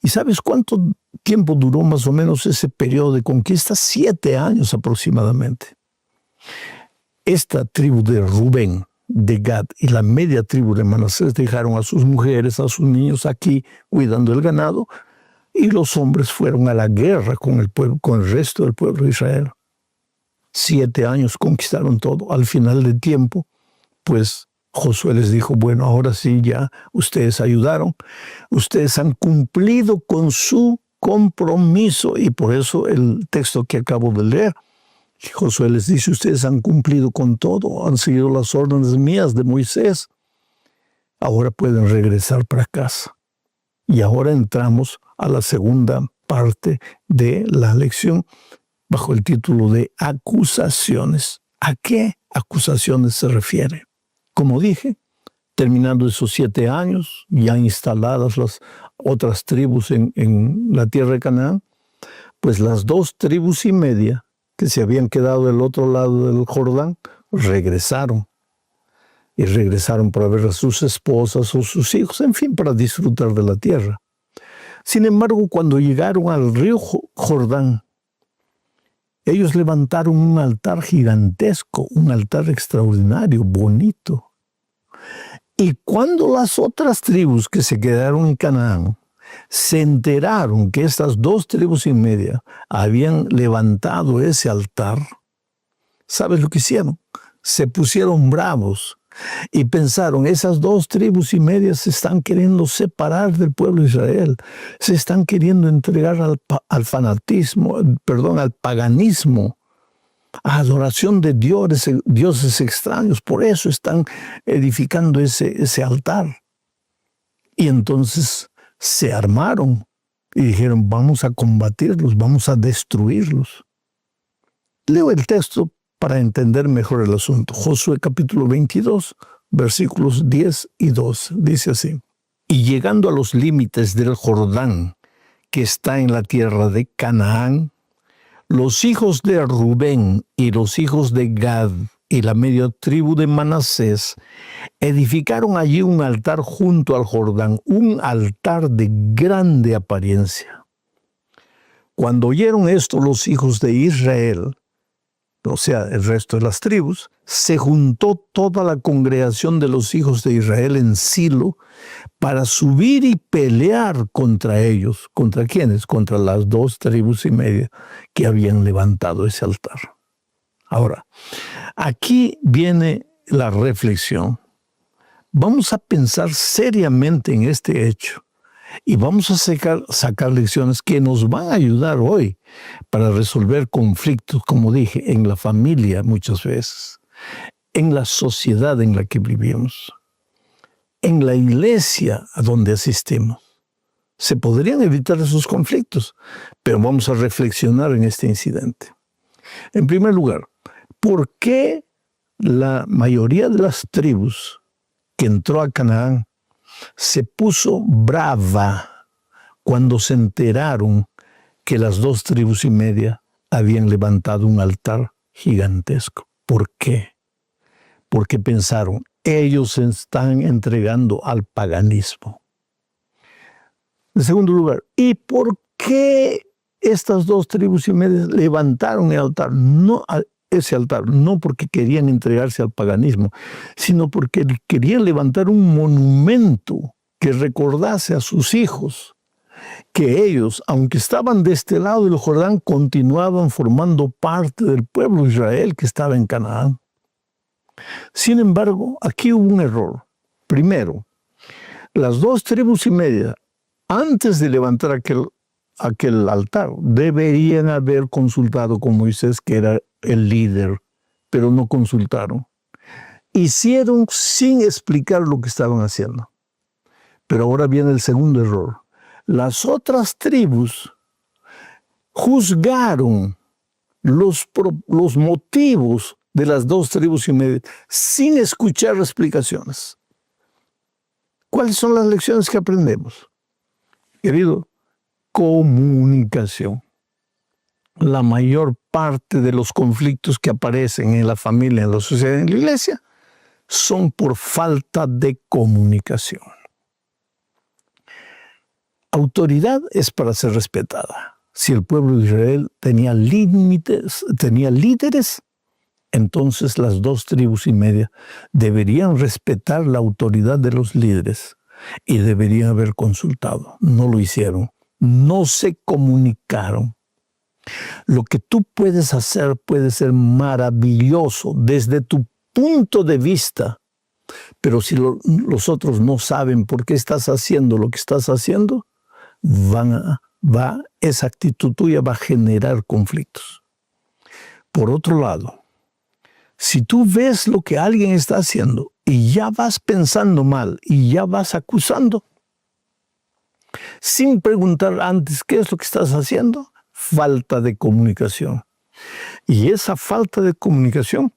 ¿Y sabes cuánto tiempo duró más o menos ese periodo de conquista? 7 años aproximadamente. Esta tribu de Rubén, de Gad y la media tribu de Manasés dejaron a sus mujeres, a sus niños aquí cuidando el ganado, y los hombres fueron a la guerra con el pueblo, con el resto del pueblo de Israel. 7 años conquistaron todo. Al final del tiempo, pues Josué les dijo, bueno, ahora sí ya ustedes ayudaron, ustedes han cumplido con su compromiso, y por eso el texto que acabo de leer, Josué les dice, ustedes han cumplido con todo, han seguido las órdenes mías de Moisés, ahora pueden regresar para casa. Y ahora entramos a la segunda parte de la lección bajo el título de acusaciones. ¿A qué acusaciones se refiere? Como dije, terminando esos 7 años, ya instaladas las otras tribus en la tierra de Canaán, pues las 2 tribus y media que se habían quedado del otro lado del Jordán, regresaron. Y regresaron para ver a sus esposas o sus hijos, en fin, para disfrutar de la tierra. Sin embargo, cuando llegaron al río Jordán, ellos levantaron un altar gigantesco, un altar extraordinario, bonito. Y cuando las otras tribus que se quedaron en Canaán se enteraron que estas 2 tribus y media habían levantado ese altar, ¿sabes lo que hicieron? Se pusieron bravos y pensaron, esas 2 tribus y media se están queriendo separar del pueblo de Israel, se están queriendo entregar al fanatismo, al paganismo, a adoración de dioses extraños. Por eso están edificando ese altar. Y entonces se armaron y dijeron, vamos a combatirlos, vamos a destruirlos. Leo el texto para entender mejor el asunto. Josué capítulo 22, versículos 10 y 12. Dice así, y llegando a los límites del Jordán, que está en la tierra de Canaán, los hijos de Rubén y los hijos de Gad y la media tribu de Manasés edificaron allí un altar junto al Jordán, un altar de grande apariencia. Cuando oyeron esto los hijos de Israel, o sea, el resto de las tribus, se juntó toda la congregación de los hijos de Israel en Silo para subir y pelear contra ellos. ¿Contra quiénes? Contra las 2 tribus y media que habían levantado ese altar. Ahora, aquí viene la reflexión. Vamos a pensar seriamente en este hecho y vamos a sacar lecciones que nos van a ayudar hoy para resolver conflictos, como dije, en la familia muchas veces, en la sociedad en la que vivimos, en la iglesia a donde asistimos. Se podrían evitar esos conflictos, pero vamos a reflexionar en este incidente. En primer lugar, ¿por qué la mayoría de las tribus que entró a Canaán se puso brava cuando se enteraron que las 2 tribus y media habían levantado un altar gigantesco? ¿Por qué? Porque pensaron, ellos se están entregando al paganismo. En segundo lugar, ¿y por qué estas 2 tribus y media levantaron el altar? No ese altar, no porque querían entregarse al paganismo, sino porque querían levantar un monumento que recordase a sus hijos que ellos, aunque estaban de este lado del Jordán, continuaban formando parte del pueblo de Israel que estaba en Canaán. Sin embargo, aquí hubo un error. Primero, las 2 tribus y media, antes de levantar aquel altar, deberían haber consultado con Moisés, que era el líder, pero no consultaron. Hicieron sin explicar lo que estaban haciendo. Pero ahora viene el segundo error. Las otras tribus juzgaron los motivos de las 2 tribus y media sin escuchar explicaciones. ¿Cuáles son las lecciones que aprendemos? Querido, comunicación. la mayor parte de los conflictos que aparecen en la familia, en la sociedad, en la iglesia, son por falta de comunicación. Autoridad es para ser respetada. Si el pueblo de Israel tenía límites, tenía líderes, entonces las 2 tribus y media deberían respetar la autoridad de los líderes y deberían haber consultado. No lo hicieron. No se comunicaron. Lo que tú puedes hacer puede ser maravilloso desde tu punto de vista, pero si los otros no saben por qué estás haciendo lo que estás haciendo, esa actitud tuya va a generar conflictos. Por otro lado, si tú ves lo que alguien está haciendo y ya vas pensando mal y ya vas acusando, sin preguntar antes qué es lo que estás haciendo, falta de comunicación. Y esa falta de comunicación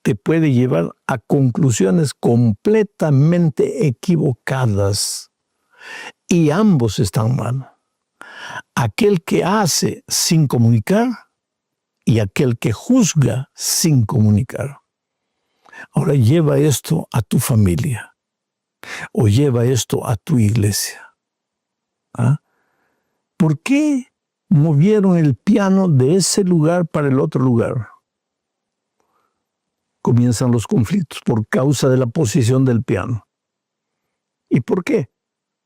te puede llevar a conclusiones completamente equivocadas. Y ambos están mal. Aquel que hace sin comunicar y aquel que juzga sin comunicar. Ahora lleva esto a tu familia o lleva esto a tu iglesia. ¿Ah? ¿Por qué movieron el piano de ese lugar para el otro lugar? Comienzan los conflictos por causa de la posición del piano. ¿Y por qué?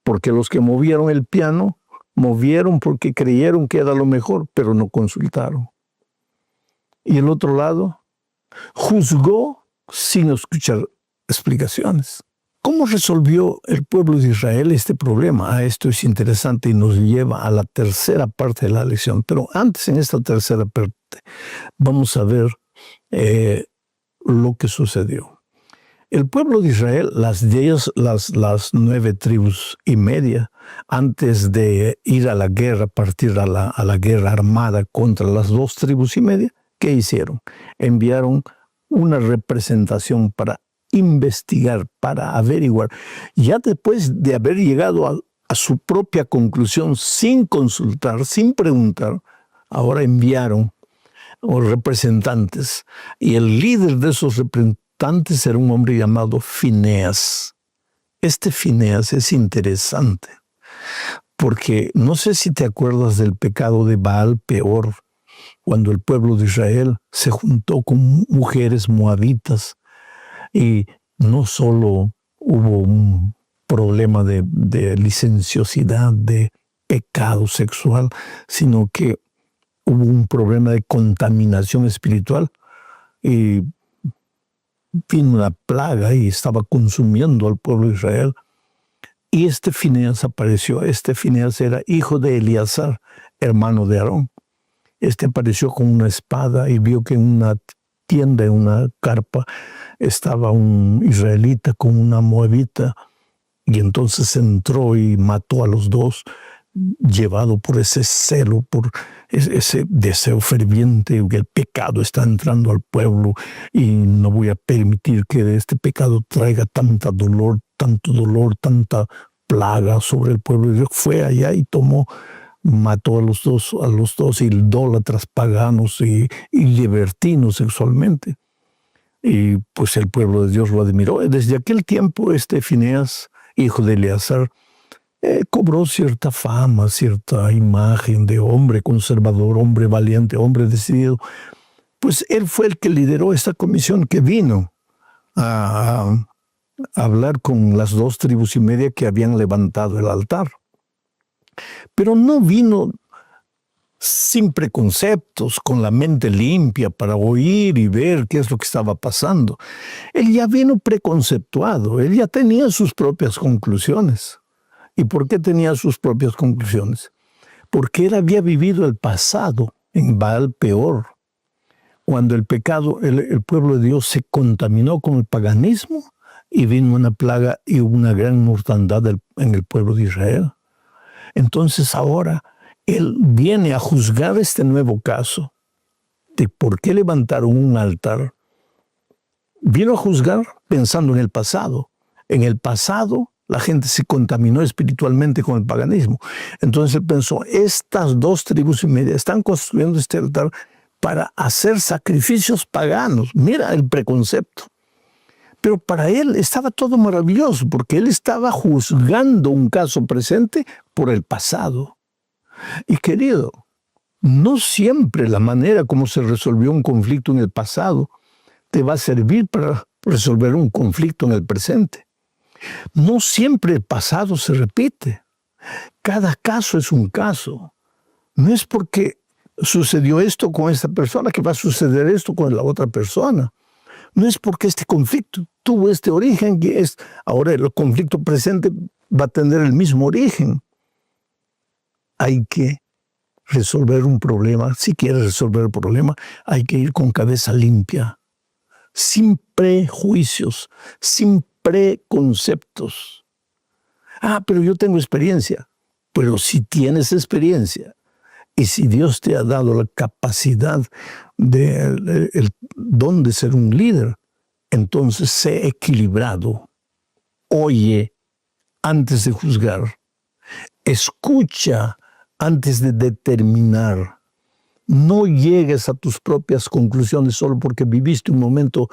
Porque los que movieron el piano, movieron porque creyeron que era lo mejor, pero no consultaron. Y el otro lado, juzgó sin escuchar explicaciones. ¿Cómo resolvió el pueblo de Israel este problema? Esto es interesante y nos lleva a la tercera parte de la lección. Pero antes, en esta tercera parte, vamos a ver lo que sucedió. El pueblo de Israel, las 9 tribus y media, antes de ir a la guerra, partir a la guerra armada contra las 2 tribus y media, ¿qué hicieron? Enviaron una representación para investigar, para averiguar. Ya después de haber llegado a su propia conclusión sin consultar, sin preguntar, ahora enviaron representantes. Y el líder de esos representantes era un hombre llamado Fineas. Este Fineas es interesante, porque no sé si te acuerdas del pecado de Baal Peor, cuando el pueblo de Israel se juntó con mujeres moabitas y no solo hubo un problema de licenciosidad, de pecado sexual, sino que hubo un problema de contaminación espiritual y vino una plaga y estaba consumiendo al pueblo de Israel. Y este Fineas apareció. Este Fineas era hijo de Eleazar, hermano de Aarón. Este apareció con una espada y vio que en una tienda, en una carpa, estaba un israelita con una moabita. Y entonces entró y mató a los dos, llevado por ese celo, por ese deseo ferviente, que el pecado está entrando al pueblo y no voy a permitir que este pecado traiga tanto dolor, tanta plaga sobre el pueblo. Y fue allá y mató a los dos idólatras paganos y libertinos sexualmente. Y pues el pueblo de Dios lo admiró. Desde aquel tiempo Fineas, hijo de Eleazar, cobró cierta fama, cierta imagen de hombre conservador, hombre valiente, hombre decidido. Pues él fue el que lideró esta comisión que vino a hablar con las 2 tribus y media que habían levantado el altar. Pero no vino sin preconceptos, con la mente limpia para oír y ver qué es lo que estaba pasando. Él ya vino preconceptuado, él ya tenía sus propias conclusiones. ¿Y por qué tenía sus propias conclusiones? Porque él había vivido el pasado en Baal Peor, cuando el pecado, el pueblo de Dios se contaminó con el paganismo y vino una plaga y una gran mortandad en el pueblo de Israel. Entonces ahora él viene a juzgar este nuevo caso de por qué levantaron un altar. Vino a juzgar pensando en el pasado. En el pasado La gente se contaminó espiritualmente con el paganismo. Entonces él pensó, estas 2 tribus y media están construyendo este altar para hacer sacrificios paganos. Mira el preconcepto. Pero para él estaba todo maravilloso, porque él estaba juzgando un caso presente por el pasado. Y querido, no siempre la manera como se resolvió un conflicto en el pasado te va a servir para resolver un conflicto en el presente. No siempre el pasado se repite. Cada caso es un caso. No es porque sucedió esto con esta persona que va a suceder esto con la otra persona. No es porque este conflicto tuvo este origen que ahora el conflicto presente va a tener el mismo origen. Hay que resolver un problema. Si quieres resolver el problema, hay que ir con cabeza limpia, sin prejuicios, sin preconceptos. Pero yo tengo experiencia. Pero si tienes experiencia y si Dios te ha dado la capacidad, el don de ser un líder, entonces sé equilibrado. Oye antes de juzgar. Escucha antes de determinar. No llegues a tus propias conclusiones solo porque viviste un momento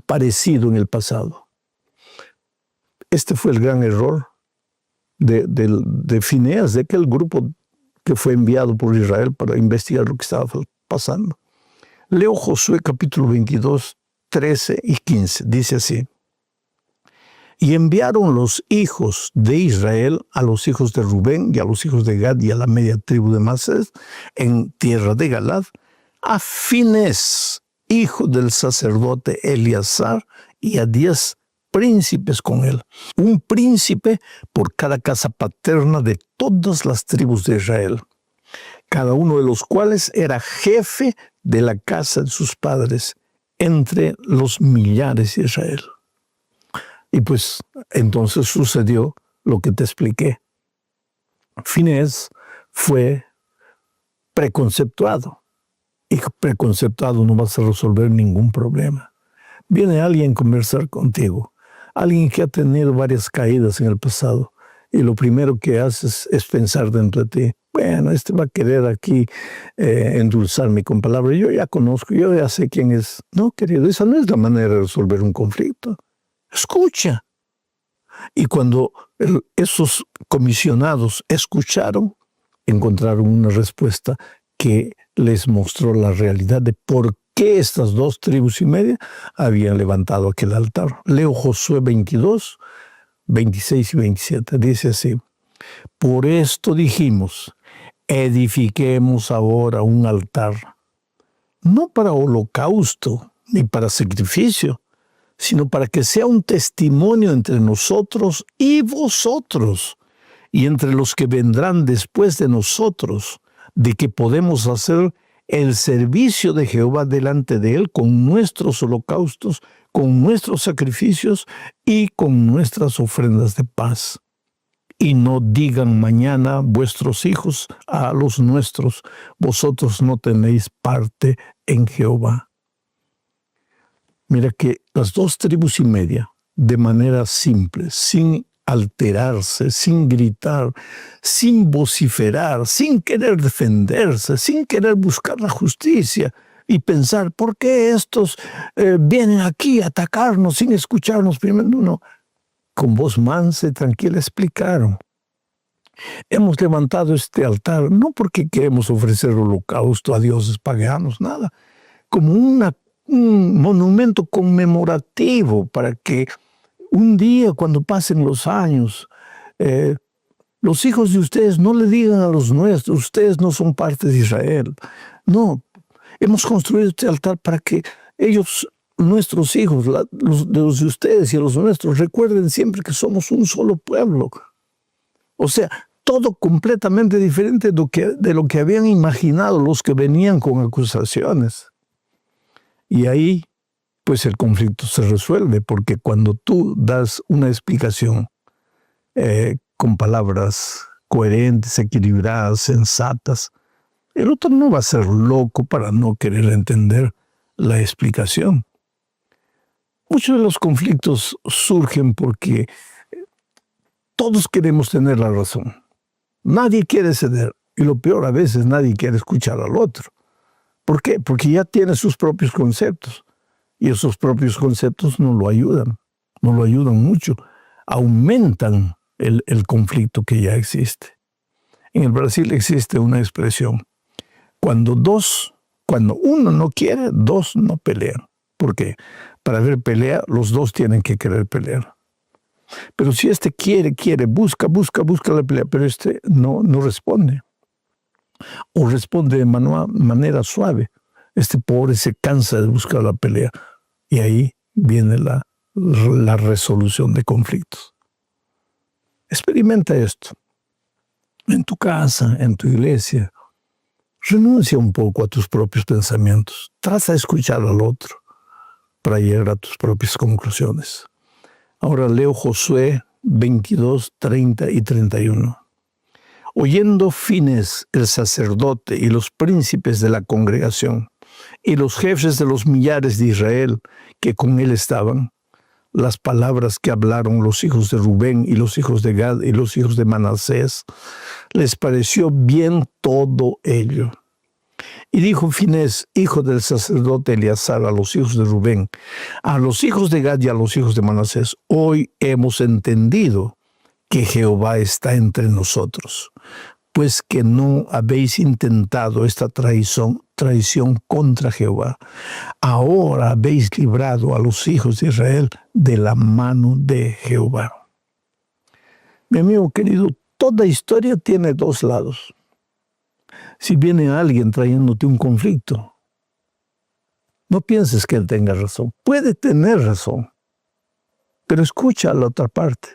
parecido en el pasado. Este fue el gran error de Fineas, de aquel grupo que fue enviado por Israel para investigar lo que estaba pasando. Leo Josué capítulo 22, 13 y 15. Dice así. Y enviaron los hijos de Israel a los hijos de Rubén y a los hijos de Gad y a la media tribu de Manasés en tierra de Galad, a Finés, hijo del sacerdote Eleazar, y a 10 príncipes con él. Un príncipe por cada casa paterna de todas las tribus de Israel, cada uno de los cuales era jefe de la casa de sus padres entre los millares de Israel. Y pues entonces sucedió lo que te expliqué. Finés fue preconceptuado. Y preconceptuado no vas a resolver ningún problema. Viene alguien a conversar contigo. Alguien que ha tenido varias caídas en el pasado. Y lo primero que haces es pensar dentro de ti. Bueno, este va a querer aquí endulzarme con palabras. Yo ya conozco, yo ya sé quién es. No, querido, esa no es la manera de resolver un conflicto. Escucha. Y cuando esos comisionados escucharon, encontraron una respuesta que les mostró la realidad de por qué estas 2 tribus y media habían levantado aquel altar. Leo Josué 22, 26 y 27. Dice así. Por esto dijimos, edifiquemos ahora un altar, no para holocausto ni para sacrificio, sino para que sea un testimonio entre nosotros y vosotros, y entre los que vendrán después de nosotros, de que podemos hacer el servicio de Jehová delante de Él con nuestros holocaustos, con nuestros sacrificios y con nuestras ofrendas de paz. Y no digan mañana vuestros hijos a los nuestros, vosotros no tenéis parte en Jehová. Mira que las 2 tribus y media, de manera simple, sin alterarse, sin gritar, sin vociferar, sin querer defenderse, sin querer buscar la justicia y pensar, ¿por qué estos vienen aquí a atacarnos sin escucharnos primero? No, con voz mansa y tranquila explicaron. Hemos levantado este altar no porque queremos ofrecer holocausto a dioses paganos, nada, como un monumento conmemorativo para que un día cuando pasen los años, los hijos de ustedes no le digan a los nuestros, ustedes no son parte de Israel. No, hemos construido este altar para que ellos, nuestros hijos, los de ustedes y los nuestros, recuerden siempre que somos un solo pueblo. O sea, todo completamente diferente de lo que habían imaginado los que venían con acusaciones. Y ahí, pues el conflicto se resuelve, porque cuando tú das una explicación con palabras coherentes, equilibradas, sensatas, el otro no va a ser loco para no querer entender la explicación. Muchos de los conflictos surgen porque Todos queremos tener la razón. Nadie quiere ceder. Y lo peor, a veces nadie quiere escuchar al otro. ¿Por qué? Porque ya tiene sus propios conceptos. Y esos propios conceptos no lo ayudan mucho. Aumentan el conflicto que ya existe. En el Brasil existe una expresión. Cuando uno no quiere, dos no pelean. ¿Por qué? Para haber pelea, los dos tienen que querer pelear. Pero si este quiere, busca la pelea, pero este no responde. O responde de manera suave. Este pobre se cansa de buscar la pelea. Y ahí viene la resolución de conflictos. Experimenta esto. En tu casa, en tu iglesia. Renuncia un poco a tus propios pensamientos. Trata de escuchar al otro para llegar a tus propias conclusiones. Ahora leo Josué 22, 30 y 31. Oyendo Finés, el sacerdote, y los príncipes de la congregación, y los jefes de los millares de Israel que con él estaban, las palabras que hablaron los hijos de Rubén y los hijos de Gad y los hijos de Manasés, les pareció bien todo ello. Y dijo Finés, hijo del sacerdote Eleazar, a los hijos de Rubén, a los hijos de Gad y a los hijos de Manasés: hoy hemos entendido que Jehová está entre nosotros, pues que no habéis intentado esta traición contra Jehová. Ahora habéis librado a los hijos de Israel de la mano de Jehová. Mi amigo querido, toda historia tiene dos lados. Si viene alguien trayéndote un conflicto, no pienses que él tenga razón. Puede tener razón, pero escucha a la otra parte,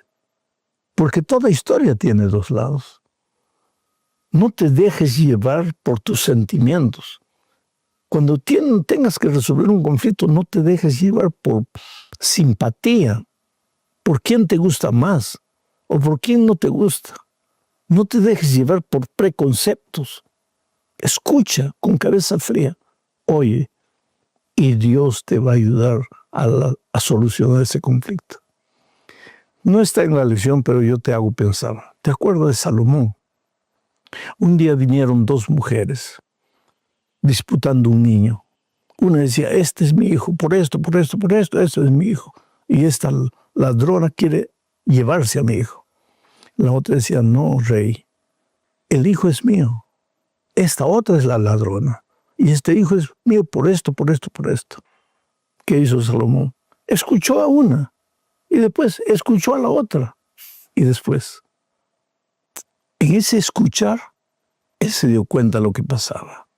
porque toda historia tiene dos lados. No te dejes llevar por tus sentimientos. Cuando tengas que resolver un conflicto, no te dejes llevar por simpatía, por quién te gusta más o por quién no te gusta. No te dejes llevar por preconceptos. Escucha con cabeza fría. Oye, y Dios te va a ayudar a solucionar ese conflicto. No está en la lección, pero yo te hago pensar. ¿Te acuerdas de Salomón? Un día vinieron dos mujeres disputando un niño. Una decía, este es mi hijo, por esto, este es mi hijo. Y esta ladrona quiere llevarse a mi hijo. La otra decía, no, rey, el hijo es mío. Esta otra es la ladrona. Y este hijo es mío por esto. ¿Qué hizo Salomón? Escuchó a una. Y después escuchó a la otra. Y después, en ese escuchar, él se dio cuenta de lo que pasaba.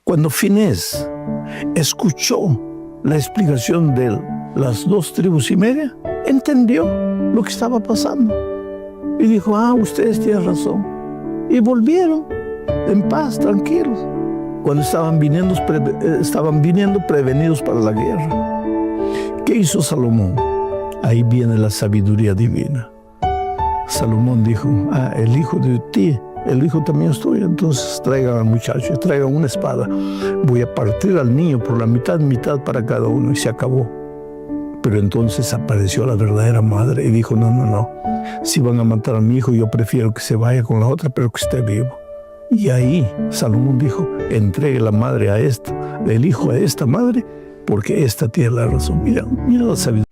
Cuando Finés escuchó la explicación de las 2 tribus y media, entendió lo que estaba pasando. Y dijo, ustedes tienen razón. Y volvieron en paz, tranquilos, cuando estaban viniendo prevenidos para la guerra. ¿Qué hizo Salomón? Ahí viene la sabiduría divina. Salomón dijo, el hijo de ti, el hijo también es tuyo, entonces traigan al muchacho, traigan una espada. Voy a partir al niño por la mitad para cada uno, y se acabó. Pero entonces apareció la verdadera madre y dijo, no, si van a matar a mi hijo, yo prefiero que se vaya con la otra, pero que esté vivo. Y ahí Salomón dijo, entregue la madre a esta, el hijo a esta madre, porque esta tiene la razón. Mira la sabiduría.